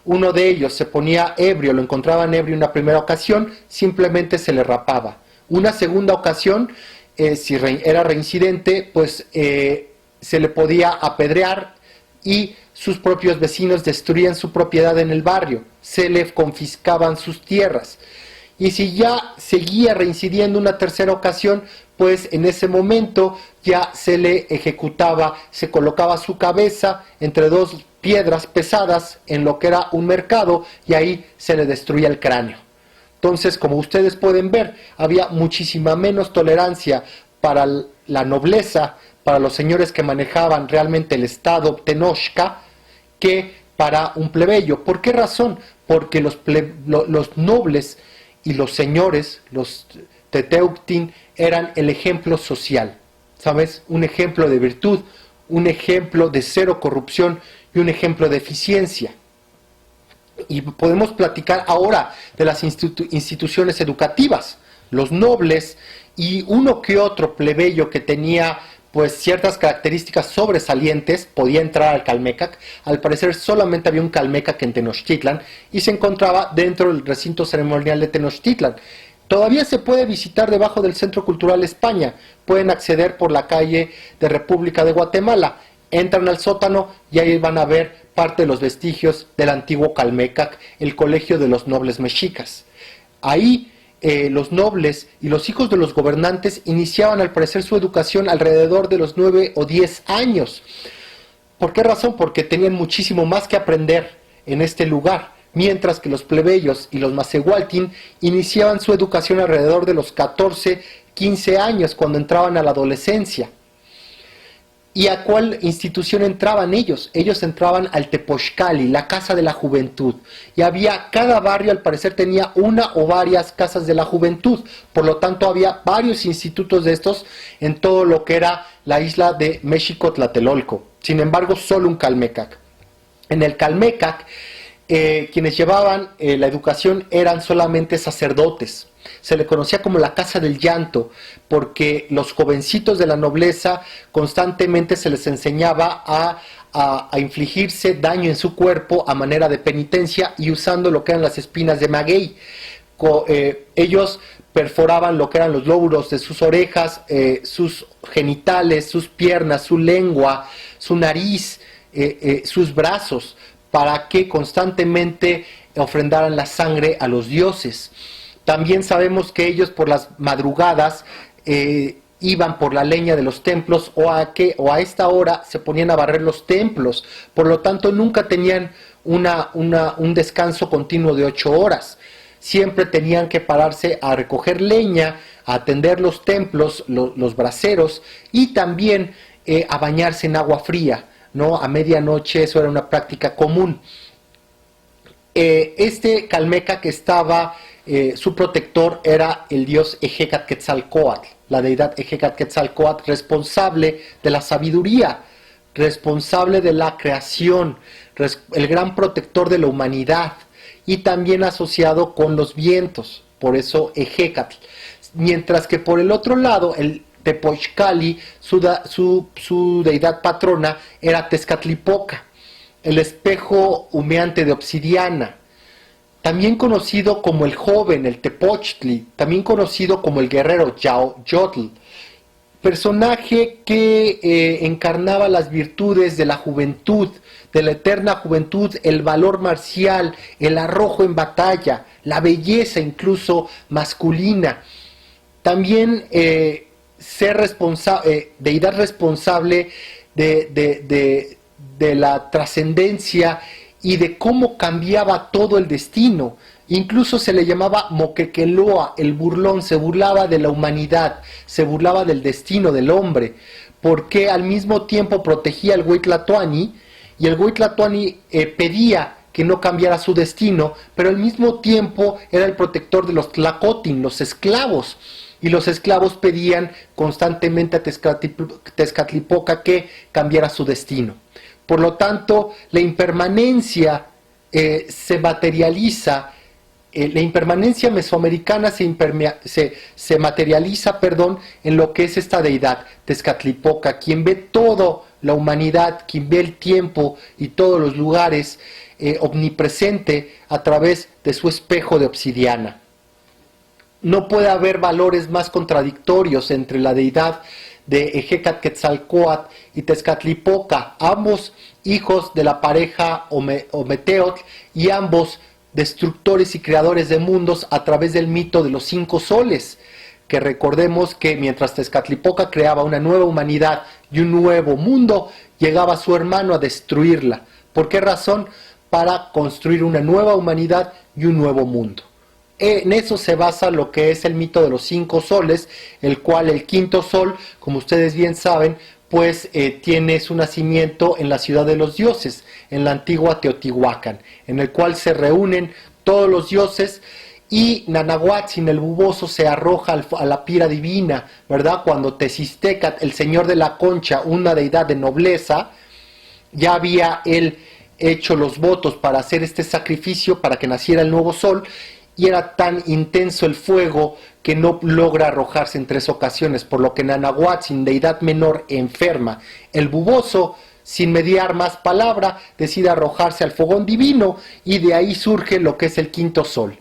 A: uno de ellos se ponía ebrio, lo encontraban ebrio en una primera ocasión, simplemente se le rapaba. Una segunda ocasión, si era reincidente, pues se le podía apedrear y sus propios vecinos destruían su propiedad en el barrio, se le confiscaban sus tierras. Y si ya seguía reincidiendo una tercera ocasión, pues en ese momento ya se le ejecutaba, se colocaba su cabeza entre dos piedras pesadas en lo que era un mercado y ahí se le destruía el cráneo. Entonces, como ustedes pueden ver, había muchísima menos tolerancia para la nobleza, para los señores que manejaban realmente el estado Tenochca, que para un plebeyo. ¿Por qué razón? Porque los nobles y los señores, los Tetehuctin, eran el ejemplo social, ¿sabes? Un ejemplo de virtud, un ejemplo de cero corrupción y un ejemplo de eficiencia. Y podemos platicar ahora de las instituciones educativas. Los nobles y uno que otro plebeyo que tenía pues ciertas características sobresalientes podía entrar al Calmecac. Al parecer solamente había un Calmecac en Tenochtitlan y se encontraba dentro del recinto ceremonial de Tenochtitlan. Todavía se puede visitar debajo del Centro Cultural España. Pueden acceder por la calle de República de Guatemala. Entran al sótano y ahí van a ver parte de los vestigios del antiguo Calmecac, el Colegio de los Nobles Mexicas. Ahí los nobles y los hijos de los gobernantes iniciaban al parecer su educación alrededor de los 9 o 10 años. ¿Por qué razón? Porque tenían muchísimo más que aprender en este lugar, mientras que los plebeyos y los Macehualtin iniciaban su educación alrededor de los 14, 15 años, cuando entraban a la adolescencia. ¿Y a cuál institución entraban ellos? Ellos entraban al Tepochcali, la Casa de la Juventud. Y cada barrio al parecer tenía una o varias casas de la juventud. Por lo tanto había varios institutos de estos en todo lo que era la isla de Mexico-Tlatelolco. Sin embargo, solo un Calmecac. En el Calmecac, quienes llevaban la educación eran solamente sacerdotes. Se le conocía como la Casa del Llanto, porque los jovencitos de la nobleza constantemente se les enseñaba a infligirse daño en su cuerpo a manera de penitencia y usando lo que eran las espinas de maguey. Ellos perforaban lo que eran los lóbulos de sus orejas, sus genitales, sus piernas, su lengua, su nariz, sus brazos, para que constantemente ofrendaran la sangre a los dioses. También sabemos que ellos por las madrugadas iban por la leña de los templos o a esta hora se ponían a barrer los templos. Por lo tanto, nunca tenían un descanso continuo de 8 horas. Siempre tenían que pararse a recoger leña, a atender los templos, los braseros y también a bañarse en agua fría, ¿no? A medianoche eso era una práctica común. Este Calmecac que estaba... su protector era el dios Ejecatl-Quetzalcóatl, la deidad Ejecatl-Quetzalcóatl, responsable de la sabiduría, responsable de la creación, el gran protector de la humanidad y también asociado con los vientos, por eso Ejecatl. Mientras que por el otro lado, el Tepochcali, su deidad patrona era Tezcatlipoca, el espejo humeante de obsidiana, también conocido como el joven, el Tepochtli, también conocido como el guerrero Yaoyotl, personaje que encarnaba las virtudes de la juventud, de la eterna juventud, el valor marcial, el arrojo en batalla, la belleza incluso masculina. También deidad responsable de la trascendencia y de cómo cambiaba todo el destino. Incluso se le llamaba Moquequeloa, el burlón, se burlaba de la humanidad, se burlaba del destino del hombre, porque al mismo tiempo protegía al Huitlatoani, y el Huitlatoani pedía que no cambiara su destino, pero al mismo tiempo era el protector de los Tlacotin, los esclavos, y los esclavos pedían constantemente a Tezcatlipoca que cambiara su destino. Por lo tanto, la impermanencia se materializa, la impermanencia mesoamericana se materializa, en lo que es esta deidad, Tezcatlipoca, quien ve toda la humanidad, quien ve el tiempo y todos los lugares, omnipresente a través de su espejo de obsidiana. No puede haber valores más contradictorios entre la deidad de Ejecatl-Quetzalcóatl y Tezcatlipoca, ambos hijos de la pareja Ometeotl y ambos destructores y creadores de mundos a través del mito de los 5 soles, que recordemos que mientras Tezcatlipoca creaba una nueva humanidad y un nuevo mundo, llegaba su hermano a destruirla. ¿Por qué razón? Para construir una nueva humanidad y un nuevo mundo. En eso se basa lo que es el mito de los 5 soles, el cual el quinto sol, como ustedes bien saben, pues tiene su nacimiento en la ciudad de los dioses, en la antigua Teotihuacán, en el cual se reúnen todos los dioses y Nanahuatzin, el buboso, se arroja a la pira divina, ¿verdad? Cuando Tezistecatl, el señor de la concha, una deidad de nobleza, ya había él hecho los votos para hacer este sacrificio para que naciera el nuevo sol, y era tan intenso el fuego que no logra arrojarse en 3 ocasiones, por lo que Nanahuatzin, deidad menor, enferma. El buboso, sin mediar más palabra, decide arrojarse al fogón divino, y de ahí surge lo que es el quinto sol.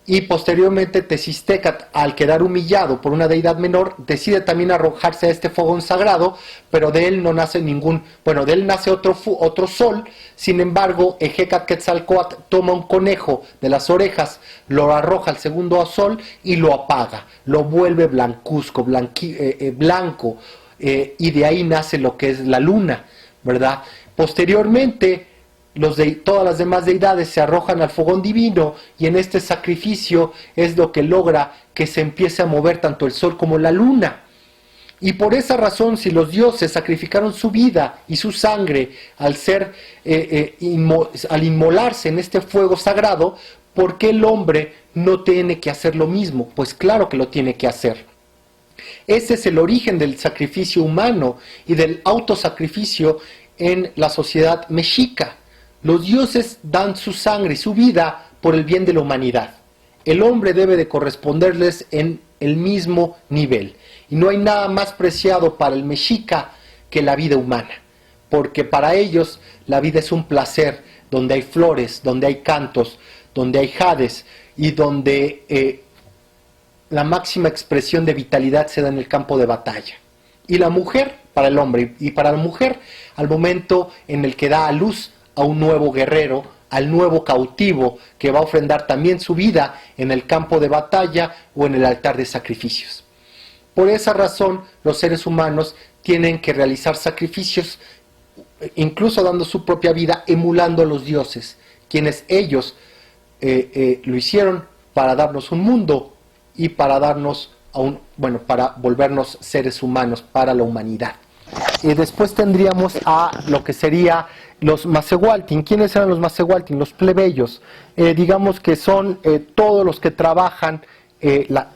A: Y posteriormente Tezistecatl, al quedar humillado por una deidad menor, decide también arrojarse a este fogón sagrado, pero de él no nace de él nace otro sol. Sin embargo, Ejecatl-Quetzalcóatl toma un conejo de las orejas, lo arroja al segundo sol y lo apaga, lo vuelve blancuzco, blanco, y de ahí nace lo que es la luna, ¿verdad? Posteriormente, todas las demás deidades se arrojan al fogón divino, y en este sacrificio es lo que logra que se empiece a mover tanto el sol como la luna. Y por esa razón, si los dioses sacrificaron su vida y su sangre al inmolarse en este fuego sagrado, ¿por qué el hombre no tiene que hacer lo mismo? Pues claro que lo tiene que hacer. Ese es el origen del sacrificio humano y del autosacrificio en la sociedad mexica. Los dioses dan su sangre y su vida por el bien de la humanidad. El hombre debe de corresponderles en el mismo nivel. Y no hay nada más preciado para el mexica que la vida humana, porque para ellos la vida es un placer, donde hay flores, donde hay cantos, donde hay jades, y donde la máxima expresión de vitalidad se da en el campo de batalla. Y la mujer, para el hombre, y para la mujer, al momento en el que da a luz a un nuevo guerrero, al nuevo cautivo, que va a ofrendar también su vida en el campo de batalla o en el altar de sacrificios. Por esa razón, los seres humanos tienen que realizar sacrificios, incluso dando su propia vida, emulando a los dioses, quienes ellos lo hicieron para darnos un mundo y para darnos para volvernos seres humanos para la humanidad. Y después tendríamos a lo que sería los Macehualtin. ¿Quiénes eran los Macehualtin? Los plebeyos. Digamos que son todos los que trabajan,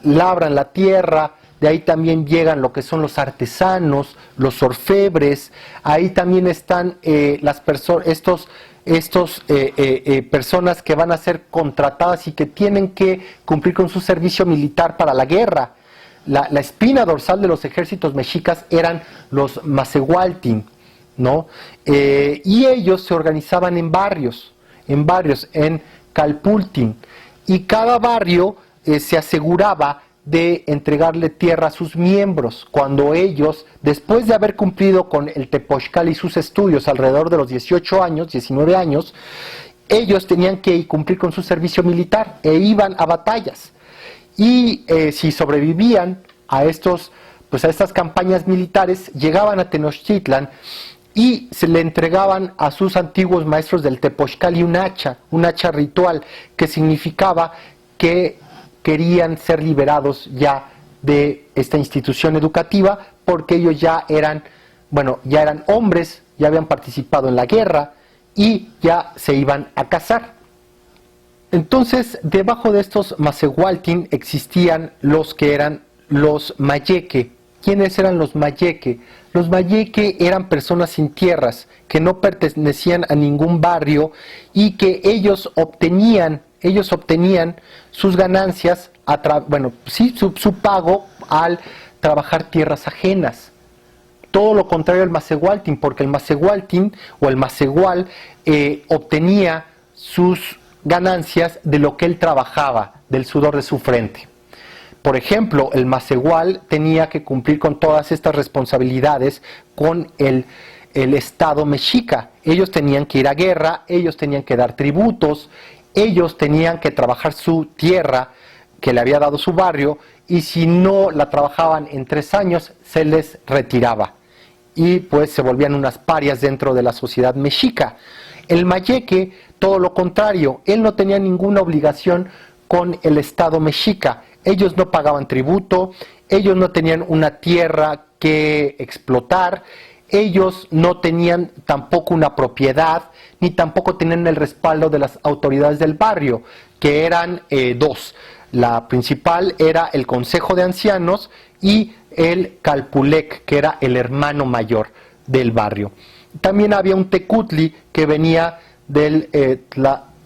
A: labran la tierra. De ahí también llegan lo que son los artesanos, los orfebres. Ahí también están personas que van a ser contratadas y que tienen que cumplir con su servicio militar para la guerra. La espina dorsal de los ejércitos mexicas eran los Macehualtin, ¿no? Y ellos se organizaban en barrios, en Calpultin, y cada barrio se aseguraba de entregarle tierra a sus miembros, cuando ellos, después de haber cumplido con el Tepochcal y sus estudios alrededor de los 18 años, 19 años, ellos tenían que cumplir con su servicio militar e iban a batallas. Y si sobrevivían a estas campañas militares, llegaban a Tenochtitlan y se le entregaban a sus antiguos maestros del Tepochcal y un hacha ritual, que significaba que querían ser liberados ya de esta institución educativa, porque ellos ya eran hombres, ya habían participado en la guerra y ya se iban a casar. Entonces, debajo de estos Macehualtin existían los que eran los Mayeque. ¿Quiénes eran los Mayeke? Los Mayeke eran personas sin tierras, que no pertenecían a ningún barrio y que ellos obtenían sus ganancias, su pago al trabajar tierras ajenas. Todo lo contrario al Macehualtin, porque el Macehualtin o el Macehual obtenía sus ganancias de lo que él trabajaba, del sudor de su frente. Por ejemplo, el Macehual tenía que cumplir con todas estas responsabilidades con el Estado mexica. Ellos tenían que ir a guerra, ellos tenían que dar tributos, ellos tenían que trabajar su tierra que le había dado su barrio, y si no la trabajaban en 3 años, se les retiraba. Y pues se volvían unas parias dentro de la sociedad mexica. El Mayeke, todo lo contrario, él no tenía ninguna obligación con el Estado mexica. Ellos no pagaban tributo, ellos no tenían una tierra que explotar, ellos no tenían tampoco una propiedad, ni tampoco tenían el respaldo de las autoridades del barrio, que eran 2. La principal era el Consejo de Ancianos y el Calpulec, que era el hermano mayor del barrio. También había un Tecutli que venía del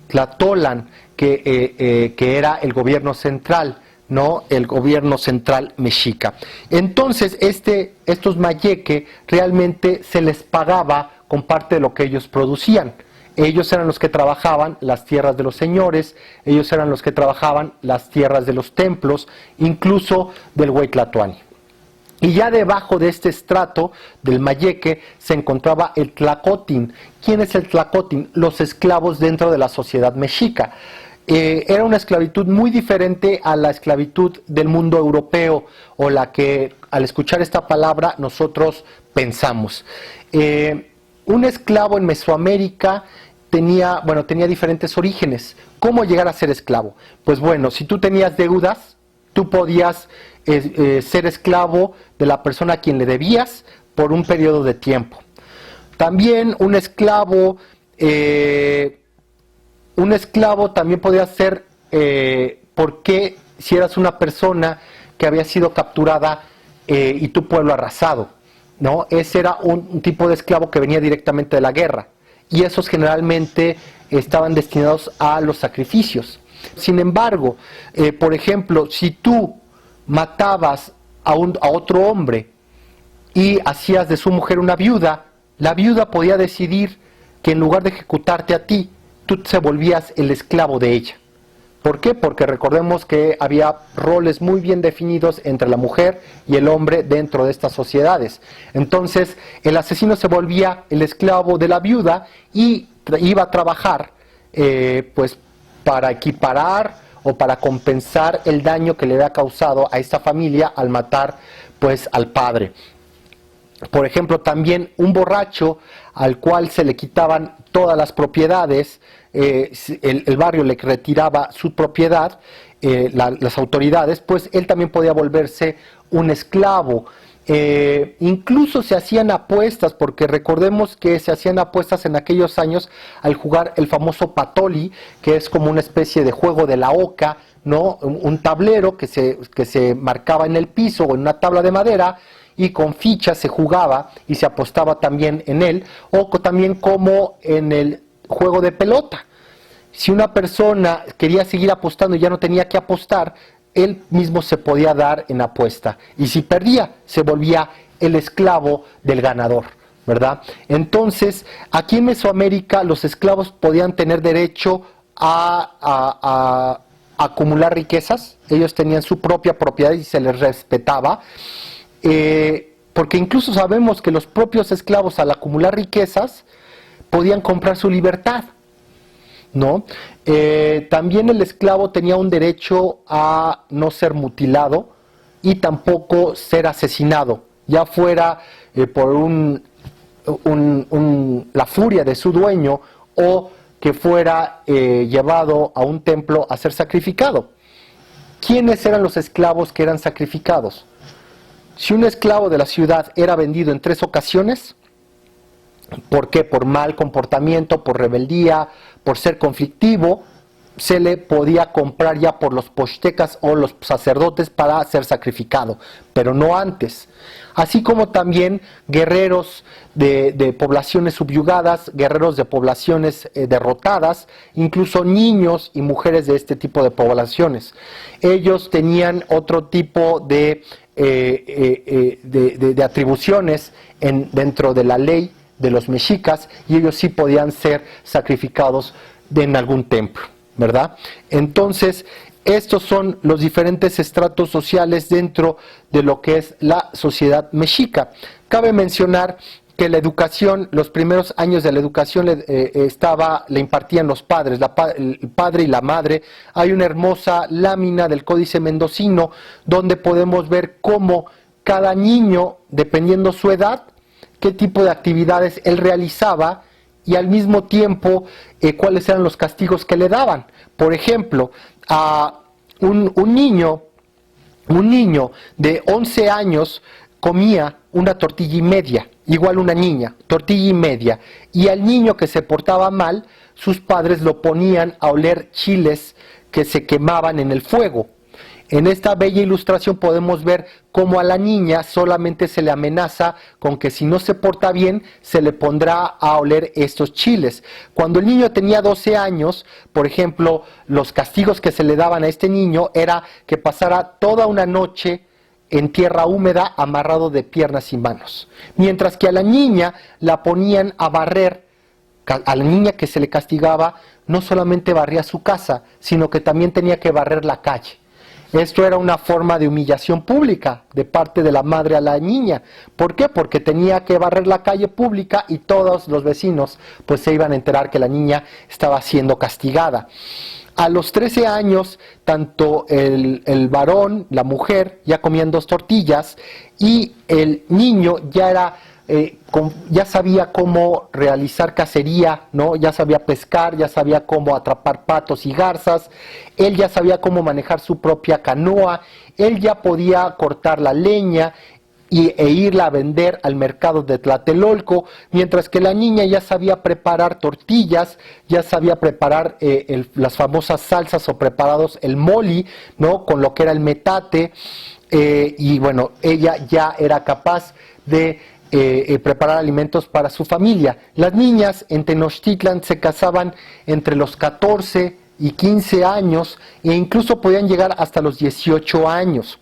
A: Tlatolan, que era el gobierno central, ¿no? El gobierno central mexica. Entonces, estos Mayeke realmente se les pagaba con parte de lo que ellos producían. Ellos eran los que trabajaban las tierras de los señores, ellos eran los que trabajaban las tierras de los templos, incluso del Huaytlatoani. Y ya debajo de este estrato del Mayeke se encontraba el Tlacotin. ¿Quién es el Tlacotin? Los esclavos dentro de la sociedad mexica. Era una esclavitud muy diferente a la esclavitud del mundo europeo, o la que al escuchar esta palabra nosotros pensamos. Un esclavo en Mesoamérica tenía diferentes orígenes. ¿Cómo llegar a ser esclavo? Pues bueno, si tú tenías deudas, tú podías ser esclavo de la persona a quien le debías por un periodo de tiempo. También un esclavo también podía ser, porque si eras una persona que había sido capturada y tu pueblo arrasado, ¿no? Ese era un tipo de esclavo que venía directamente de la guerra, y esos generalmente estaban destinados a los sacrificios. Sin embargo, por ejemplo, si tú matabas a otro hombre y hacías de su mujer una viuda, la viuda podía decidir que en lugar de ejecutarte a ti, tú te volvías el esclavo de ella. ¿Por qué? Porque recordemos que había roles muy bien definidos entre la mujer y el hombre dentro de estas sociedades. Entonces, el asesino se volvía el esclavo de la viuda y iba a trabajar pues para equiparar o para compensar el daño que le había causado a esta familia al matar pues al padre. Por ejemplo, también un borracho al cual se le quitaban todas las propiedades, el barrio le retiraba su propiedad, las autoridades, pues él también podía volverse un esclavo. Incluso se hacían apuestas, porque recordemos que se hacían apuestas en aquellos años al jugar el famoso patoli, que es como una especie de juego de la oca, ¿no? Un tablero que se marcaba en el piso o en una tabla de madera, y con fichas se jugaba y se apostaba también en él, o también como en el juego de pelota. Si una persona quería seguir apostando y ya no tenía que apostar, él mismo se podía dar en apuesta, y si perdía, se volvía el esclavo del ganador, ¿verdad? Entonces, aquí en Mesoamérica los esclavos podían tener derecho a acumular riquezas. Ellos tenían su propia propiedad y se les respetaba, porque incluso sabemos que los propios esclavos, al acumular riquezas, podían comprar su libertad, ¿no? También el esclavo tenía un derecho a no ser mutilado y tampoco ser asesinado, ya fuera por la furia de su dueño, o que fuera llevado a un templo a ser sacrificado. ¿Quiénes eran los esclavos que eran sacrificados? Si un esclavo de la ciudad era vendido en 3 ocasiones, ¿por qué? Por mal comportamiento, por rebeldía, por ser conflictivo, se le podía comprar ya por los pochtecas o los sacerdotes para ser sacrificado, pero no antes. Así como también guerreros de poblaciones subyugadas, guerreros de poblaciones derrotadas, incluso niños y mujeres de este tipo de poblaciones. Ellos tenían otro tipo de atribuciones dentro de la ley de los mexicas, y ellos sí podían ser sacrificados en algún templo, ¿verdad? Entonces, estos son los diferentes estratos sociales dentro de lo que es la sociedad mexica. Cabe mencionar que la educación, los primeros años de la educación le impartían los padres, el padre y la madre. Hay una hermosa lámina del Códice Mendocino donde podemos ver cómo cada niño, dependiendo su edad, qué tipo de actividades él realizaba y al mismo tiempo cuáles eran los castigos que le daban. Por ejemplo, a un niño de 11 años comía una tortilla y media, igual una niña, tortilla y media, y al niño que se portaba mal, sus padres lo ponían a oler chiles que se quemaban en el fuego. En esta bella ilustración podemos ver cómo a la niña solamente se le amenaza con que si no se porta bien, se le pondrá a oler estos chiles. Cuando el niño tenía 12 años, por ejemplo, los castigos que se le daban a este niño era que pasara toda una noche en tierra húmeda amarrado de piernas y manos. Mientras que a la niña la ponían a barrer, a la niña que se le castigaba, no solamente barría su casa, sino que también tenía que barrer la calle. Esto era una forma de humillación pública de parte de la madre a la niña. ¿Por qué? Porque tenía que barrer la calle pública y todos los vecinos pues se iban a enterar que la niña estaba siendo castigada. A los 13 años, tanto el varón, la mujer, ya comían 2 tortillas y el niño ya sabía cómo realizar cacería, ¿no? Ya sabía pescar, ya sabía cómo atrapar patos y garzas, él ya sabía cómo manejar su propia canoa, él ya podía cortar la leña e irla a vender al mercado de Tlatelolco, mientras que la niña ya sabía preparar tortillas, ya sabía preparar las famosas salsas o preparados, el moli, ¿no? Con lo que era el metate, y bueno, ella ya era capaz de preparar alimentos para su familia. Las niñas en Tenochtitlan se casaban entre los 14 y 15 años e incluso podían llegar hasta los 18 años.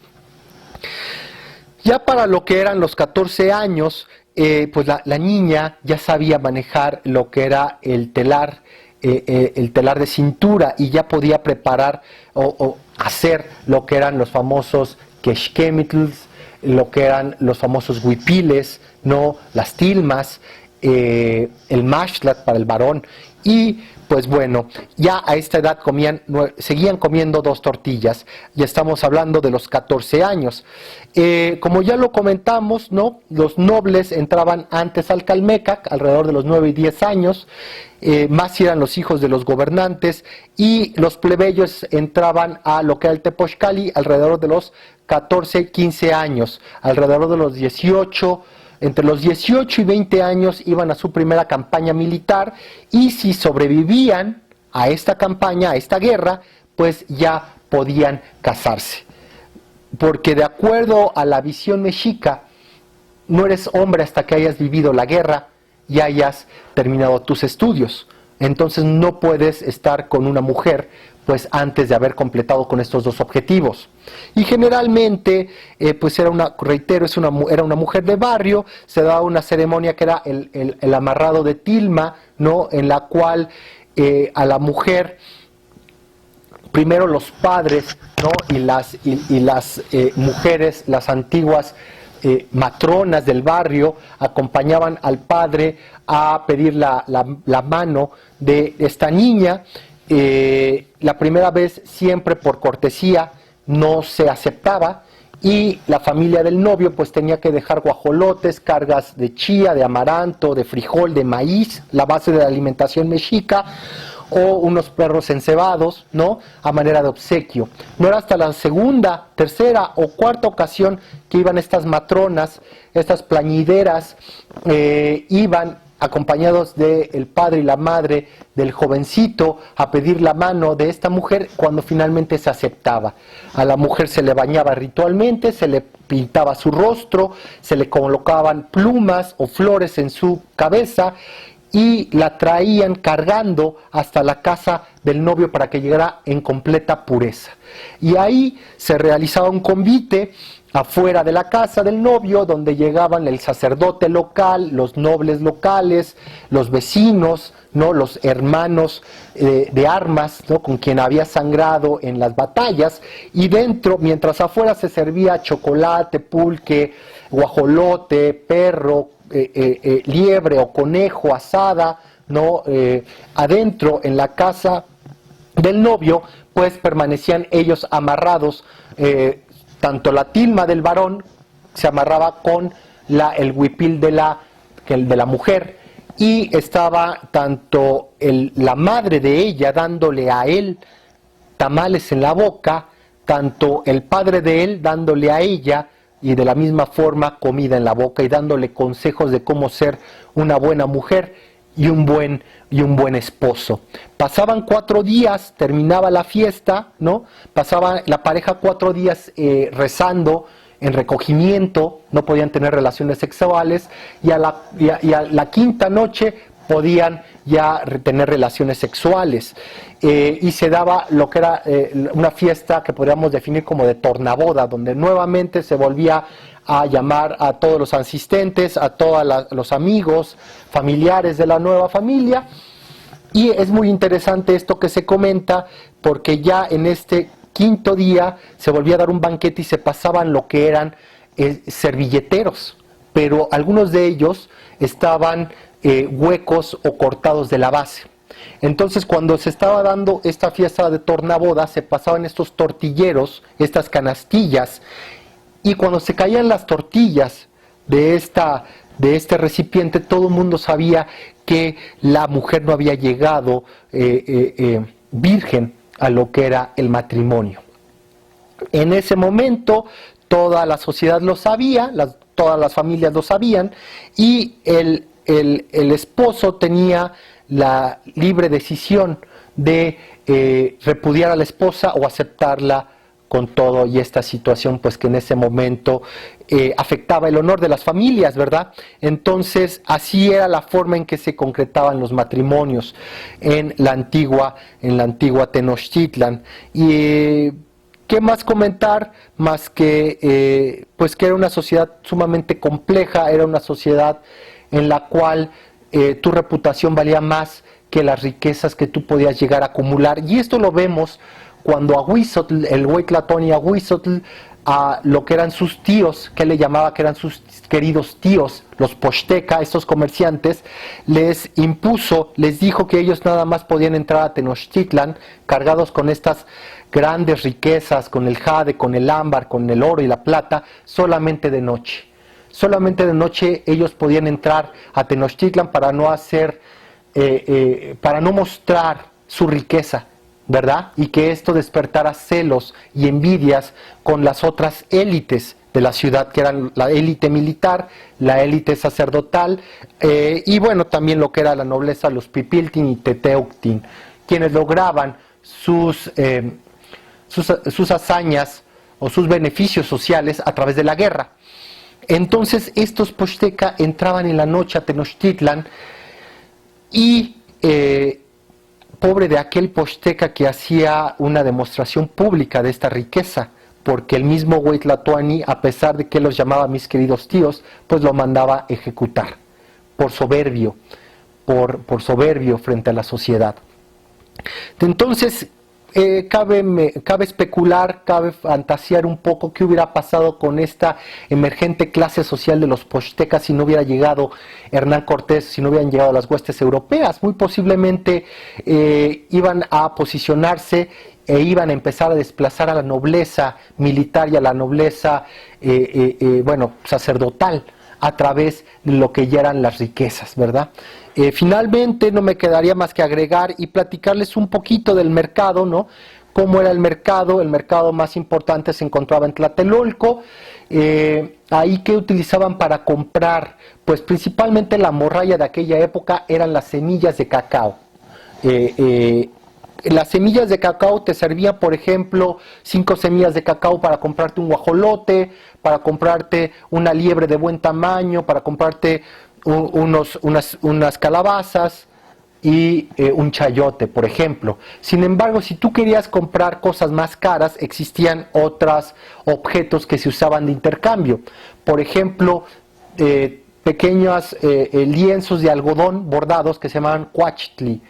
A: Ya para lo que eran los 14 años, pues la niña ya sabía manejar lo que era el telar de cintura y ya podía preparar o hacer lo que eran los famosos quexquemitls, lo que eran los famosos huipiles, ¿no? Las tilmas, el mashtlat para el varón, y pues bueno, ya a esta edad seguían comiendo 2 tortillas, ya estamos hablando de los 14 años. Como ya lo comentamos, ¿no? Los nobles entraban antes al Calmecac, alrededor de los 9 y 10 años, más si eran los hijos de los gobernantes, y los plebeyos entraban a lo que era el Tepochcali alrededor de los 14, 15 años, alrededor de los 18, entre los 18 y 20 años iban a su primera campaña militar, y si sobrevivían a esta campaña, a esta guerra, pues ya podían casarse. Porque de acuerdo a la visión mexica, no eres hombre hasta que hayas vivido la guerra y hayas terminado tus estudios. Entonces no puedes estar con una mujer pues antes de haber completado con estos 2 objetivos. Y generalmente, pues era una mujer de barrio, se daba una ceremonia que era el amarrado de tilma, ¿no? En la cual a la mujer, primero los padres, ¿no? y las mujeres, las antiguas matronas del barrio, acompañaban al padre a pedir la mano de esta niña. La primera vez, siempre por cortesía, no se aceptaba, y la familia del novio pues tenía que dejar guajolotes, cargas de chía, de amaranto, de frijol, de maíz, la base de la alimentación mexica, o unos perros encebados, ¿no? A manera de obsequio. No era hasta la segunda, tercera o cuarta ocasión que iban estas matronas, estas plañideras, iban acompañados del padre y la madre del jovencito, a pedir la mano de esta mujer cuando finalmente se aceptaba. A la mujer se le bañaba ritualmente, se le pintaba su rostro, se le colocaban plumas o flores en su cabeza y la traían cargando hasta la casa del novio para que llegara en completa pureza. Y ahí se realizaba un convite afuera de la casa del novio, donde llegaban el sacerdote local, los nobles locales, los vecinos, ¿no?, los hermanos de armas, ¿no?, con quien había sangrado en las batallas, y dentro, mientras afuera se servía chocolate, pulque, guajolote, perro, liebre o conejo asada, ¿no?, adentro en la casa del novio, pues permanecían ellos amarrados, tanto la tilma del varón se amarraba con el huipil de la mujer, y estaba tanto la madre de ella dándole a él tamales en la boca, tanto el padre de él dándole a ella, y de la misma forma comida en la boca, y dándole consejos de cómo ser una buena mujer y un buen esposo. Pasaban 4 días, terminaba la fiesta, ¿no? Pasaba la pareja 4 días rezando en recogimiento, no podían tener relaciones sexuales, y a la quinta noche podían ya tener relaciones sexuales, y se daba lo que era una fiesta que podríamos definir como de tornaboda, donde nuevamente se volvía a llamar a todos los asistentes, a todos los amigos, familiares de la nueva familia. Y es muy interesante esto que se comenta, porque ya en este quinto día se volvía a dar un banquete y se pasaban lo que eran servilleteros, pero algunos de ellos estaban huecos o cortados de la base. Entonces, cuando se estaba dando esta fiesta de tornaboda, se pasaban estos tortilleros, estas canastillas, y cuando se caían las tortillas de este recipiente, todo el mundo sabía que la mujer no había llegado virgen a lo que era el matrimonio. En ese momento toda la sociedad lo sabía, todas las familias lo sabían, y el esposo tenía la libre decisión de repudiar a la esposa o aceptarla con todo, y esta situación pues que en ese momento afectaba el honor de las familias, ¿verdad? Entonces así era la forma en que se concretaban los matrimonios en la antigua Tenochtitlan. Y ¿qué más comentar? Más que pues que era una sociedad sumamente compleja, era una sociedad en la cual tu reputación valía más que las riquezas que tú podías llegar a acumular. Y esto lo vemos cuando Ahuizotl, el Hueytlatón y Ahuizotl, a lo que eran sus tíos, que le llamaba que eran sus queridos tíos, los Poxteca, estos comerciantes, les impuso, les dijo que ellos nada más podían entrar a Tenochtitlan cargados con estas grandes riquezas, con el jade, con el ámbar, con el oro y la plata, solamente de noche. Solamente de noche ellos podían entrar a Tenochtitlan para no mostrar su riqueza, ¿verdad? Y que esto despertara celos y envidias con las otras élites de la ciudad, que eran la élite militar, la élite sacerdotal, y bueno, también lo que era la nobleza, los Pipiltin y Teteuctin, quienes lograban sus hazañas o sus beneficios sociales a través de la guerra. Entonces estos Poxteca entraban en la noche a Tenochtitlan y pobre de aquel Poxteca que hacía una demostración pública de esta riqueza, porque el mismo Hueytlatoani, a pesar de que los llamaba mis queridos tíos, pues lo mandaba ejecutar por soberbio, por soberbio frente a la sociedad. Entonces cabe especular, cabe fantasear un poco qué hubiera pasado con esta emergente clase social de los Poxtecas si no hubiera llegado Hernán Cortés, si no hubieran llegado las huestes europeas. Muy posiblemente iban a posicionarse e iban a empezar a desplazar a la nobleza militar y a la nobleza sacerdotal a través de lo que ya eran las riquezas, ¿verdad? Finalmente no me quedaría más que agregar y platicarles un poquito del mercado, ¿no? Cómo era el mercado más importante se encontraba en Tlatelolco, ahí que utilizaban para comprar, pues principalmente la morralla de aquella época eran las semillas de cacao. Las semillas de cacao te servían, por ejemplo, 5 semillas de cacao para comprarte un guajolote, para comprarte una liebre de buen tamaño, para comprarte unas calabazas y un chayote, por ejemplo. Sin embargo, si tú querías comprar cosas más caras, existían otros objetos que se usaban de intercambio. Por ejemplo, pequeños lienzos de algodón bordados que se llamaban cuachtli.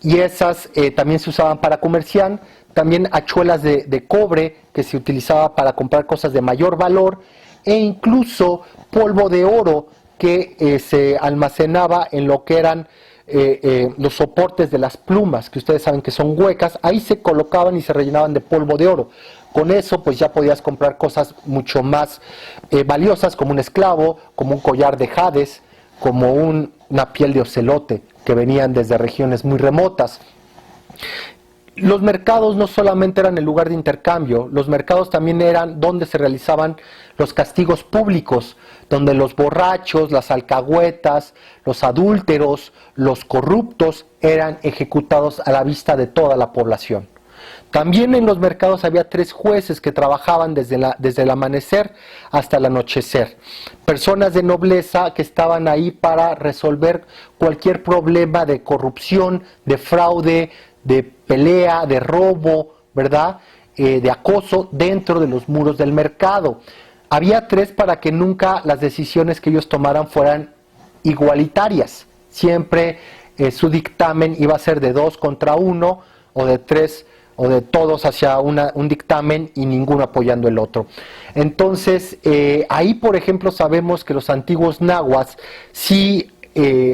A: Y esas también se usaban para comerciar. También hachuelas de cobre que se utilizaba para comprar cosas de mayor valor. E incluso polvo de oro que se almacenaba en lo que eran los soportes de las plumas, que ustedes saben que son huecas. Ahí se colocaban y se rellenaban de polvo de oro. Con eso pues ya podías comprar cosas mucho más valiosas, como un esclavo, como un collar de jades, como una piel de ocelote, que venían desde regiones muy remotas. Los mercados no solamente eran el lugar de intercambio, los mercados también eran donde se realizaban los castigos públicos, donde los borrachos, las alcahuetas, los adúlteros, los corruptos eran ejecutados a la vista de toda la población. También en los mercados había 3 jueces que trabajaban desde el amanecer hasta el anochecer. Personas de nobleza que estaban ahí para resolver cualquier problema de corrupción, de fraude, de pelea, de robo, ¿verdad? De acoso dentro de los muros del mercado. Había 3 para que nunca las decisiones que ellos tomaran fueran igualitarias. Siempre su dictamen iba a ser de 2 contra 1 o de 3 o de todos hacia un dictamen y ninguno apoyando el otro. Entonces, ahí por ejemplo sabemos que los antiguos nahuas sí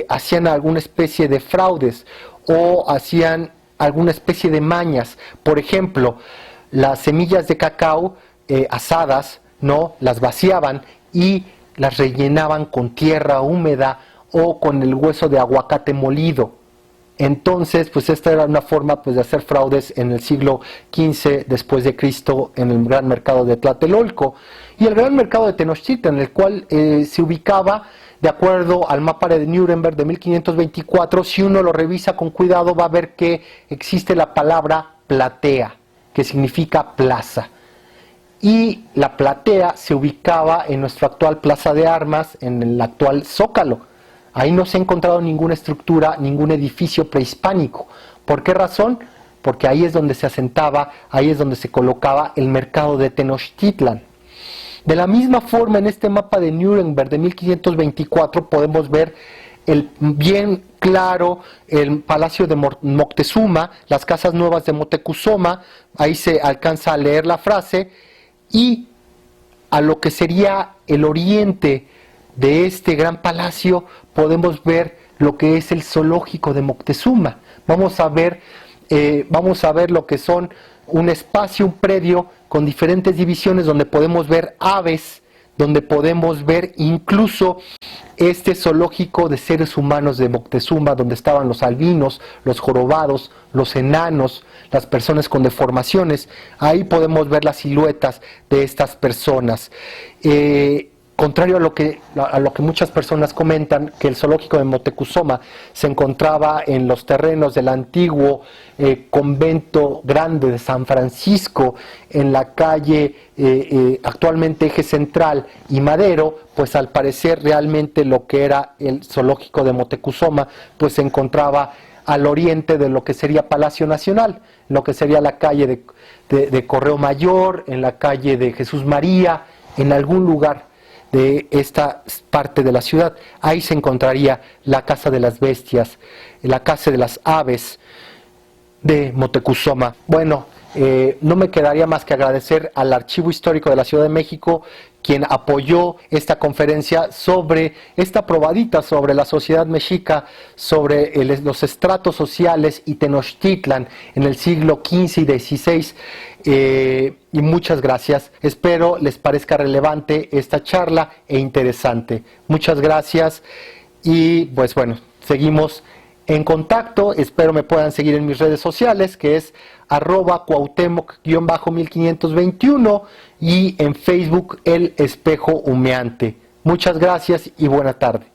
A: hacían alguna especie de fraudes o hacían alguna especie de mañas. Por ejemplo, las semillas de cacao asadas, ¿no? Las vaciaban y las rellenaban con tierra húmeda o con el hueso de aguacate molido. Entonces, pues esta era una forma pues de hacer fraudes en el siglo XV después de Cristo en el gran mercado de Tlatelolco y el gran mercado de Tenochtitlan, en el cual se ubicaba de acuerdo al mapa de Nuremberg de 1524. Si uno lo revisa con cuidado va a ver que existe la palabra platea, que significa plaza. Y la platea se ubicaba en nuestra actual plaza de armas, en el actual Zócalo. Ahí no se ha encontrado ninguna estructura, ningún edificio prehispánico. ¿Por qué razón? Porque ahí es donde se asentaba, ahí es donde se colocaba el mercado de Tenochtitlan. De la misma forma, en este mapa de Nuremberg de 1524 podemos ver bien claro el palacio de Moctezuma, las casas nuevas de Motecuzoma, ahí se alcanza a leer la frase, y a lo que sería el oriente de este gran palacio podemos ver lo que es el zoológico de Moctezuma. Vamos a ver lo que son un espacio, un predio con diferentes divisiones donde podemos ver aves, donde podemos ver incluso este zoológico de seres humanos de Moctezuma, donde estaban los albinos, los jorobados, los enanos, las personas con deformaciones. Ahí podemos ver las siluetas de estas personas. Contrario a lo que muchas personas comentan, que el zoológico de Motecuzoma se encontraba en los terrenos del antiguo convento grande de San Francisco, en la calle actualmente Eje Central y Madero, pues al parecer realmente lo que era el zoológico de Motecuzoma pues se encontraba al oriente de lo que sería Palacio Nacional, lo que sería la calle de Correo Mayor, en la calle de Jesús María, en algún lugar de esta parte de la ciudad. Ahí se encontraría la Casa de las Bestias, la Casa de las Aves de Motecuzoma. Bueno, no me quedaría más que agradecer al Archivo Histórico de la Ciudad de México, quien apoyó esta conferencia sobre esta probadita sobre la sociedad mexica, sobre los estratos sociales y Tenochtitlan en el siglo XV y XVI. Y muchas gracias. Espero les parezca relevante esta charla e interesante. Muchas gracias y pues bueno, seguimos en contacto. Espero me puedan seguir en mis redes sociales, que es @Cuauhtémoc-1521 y en Facebook El Espejo Humeante. Muchas gracias y buena tarde.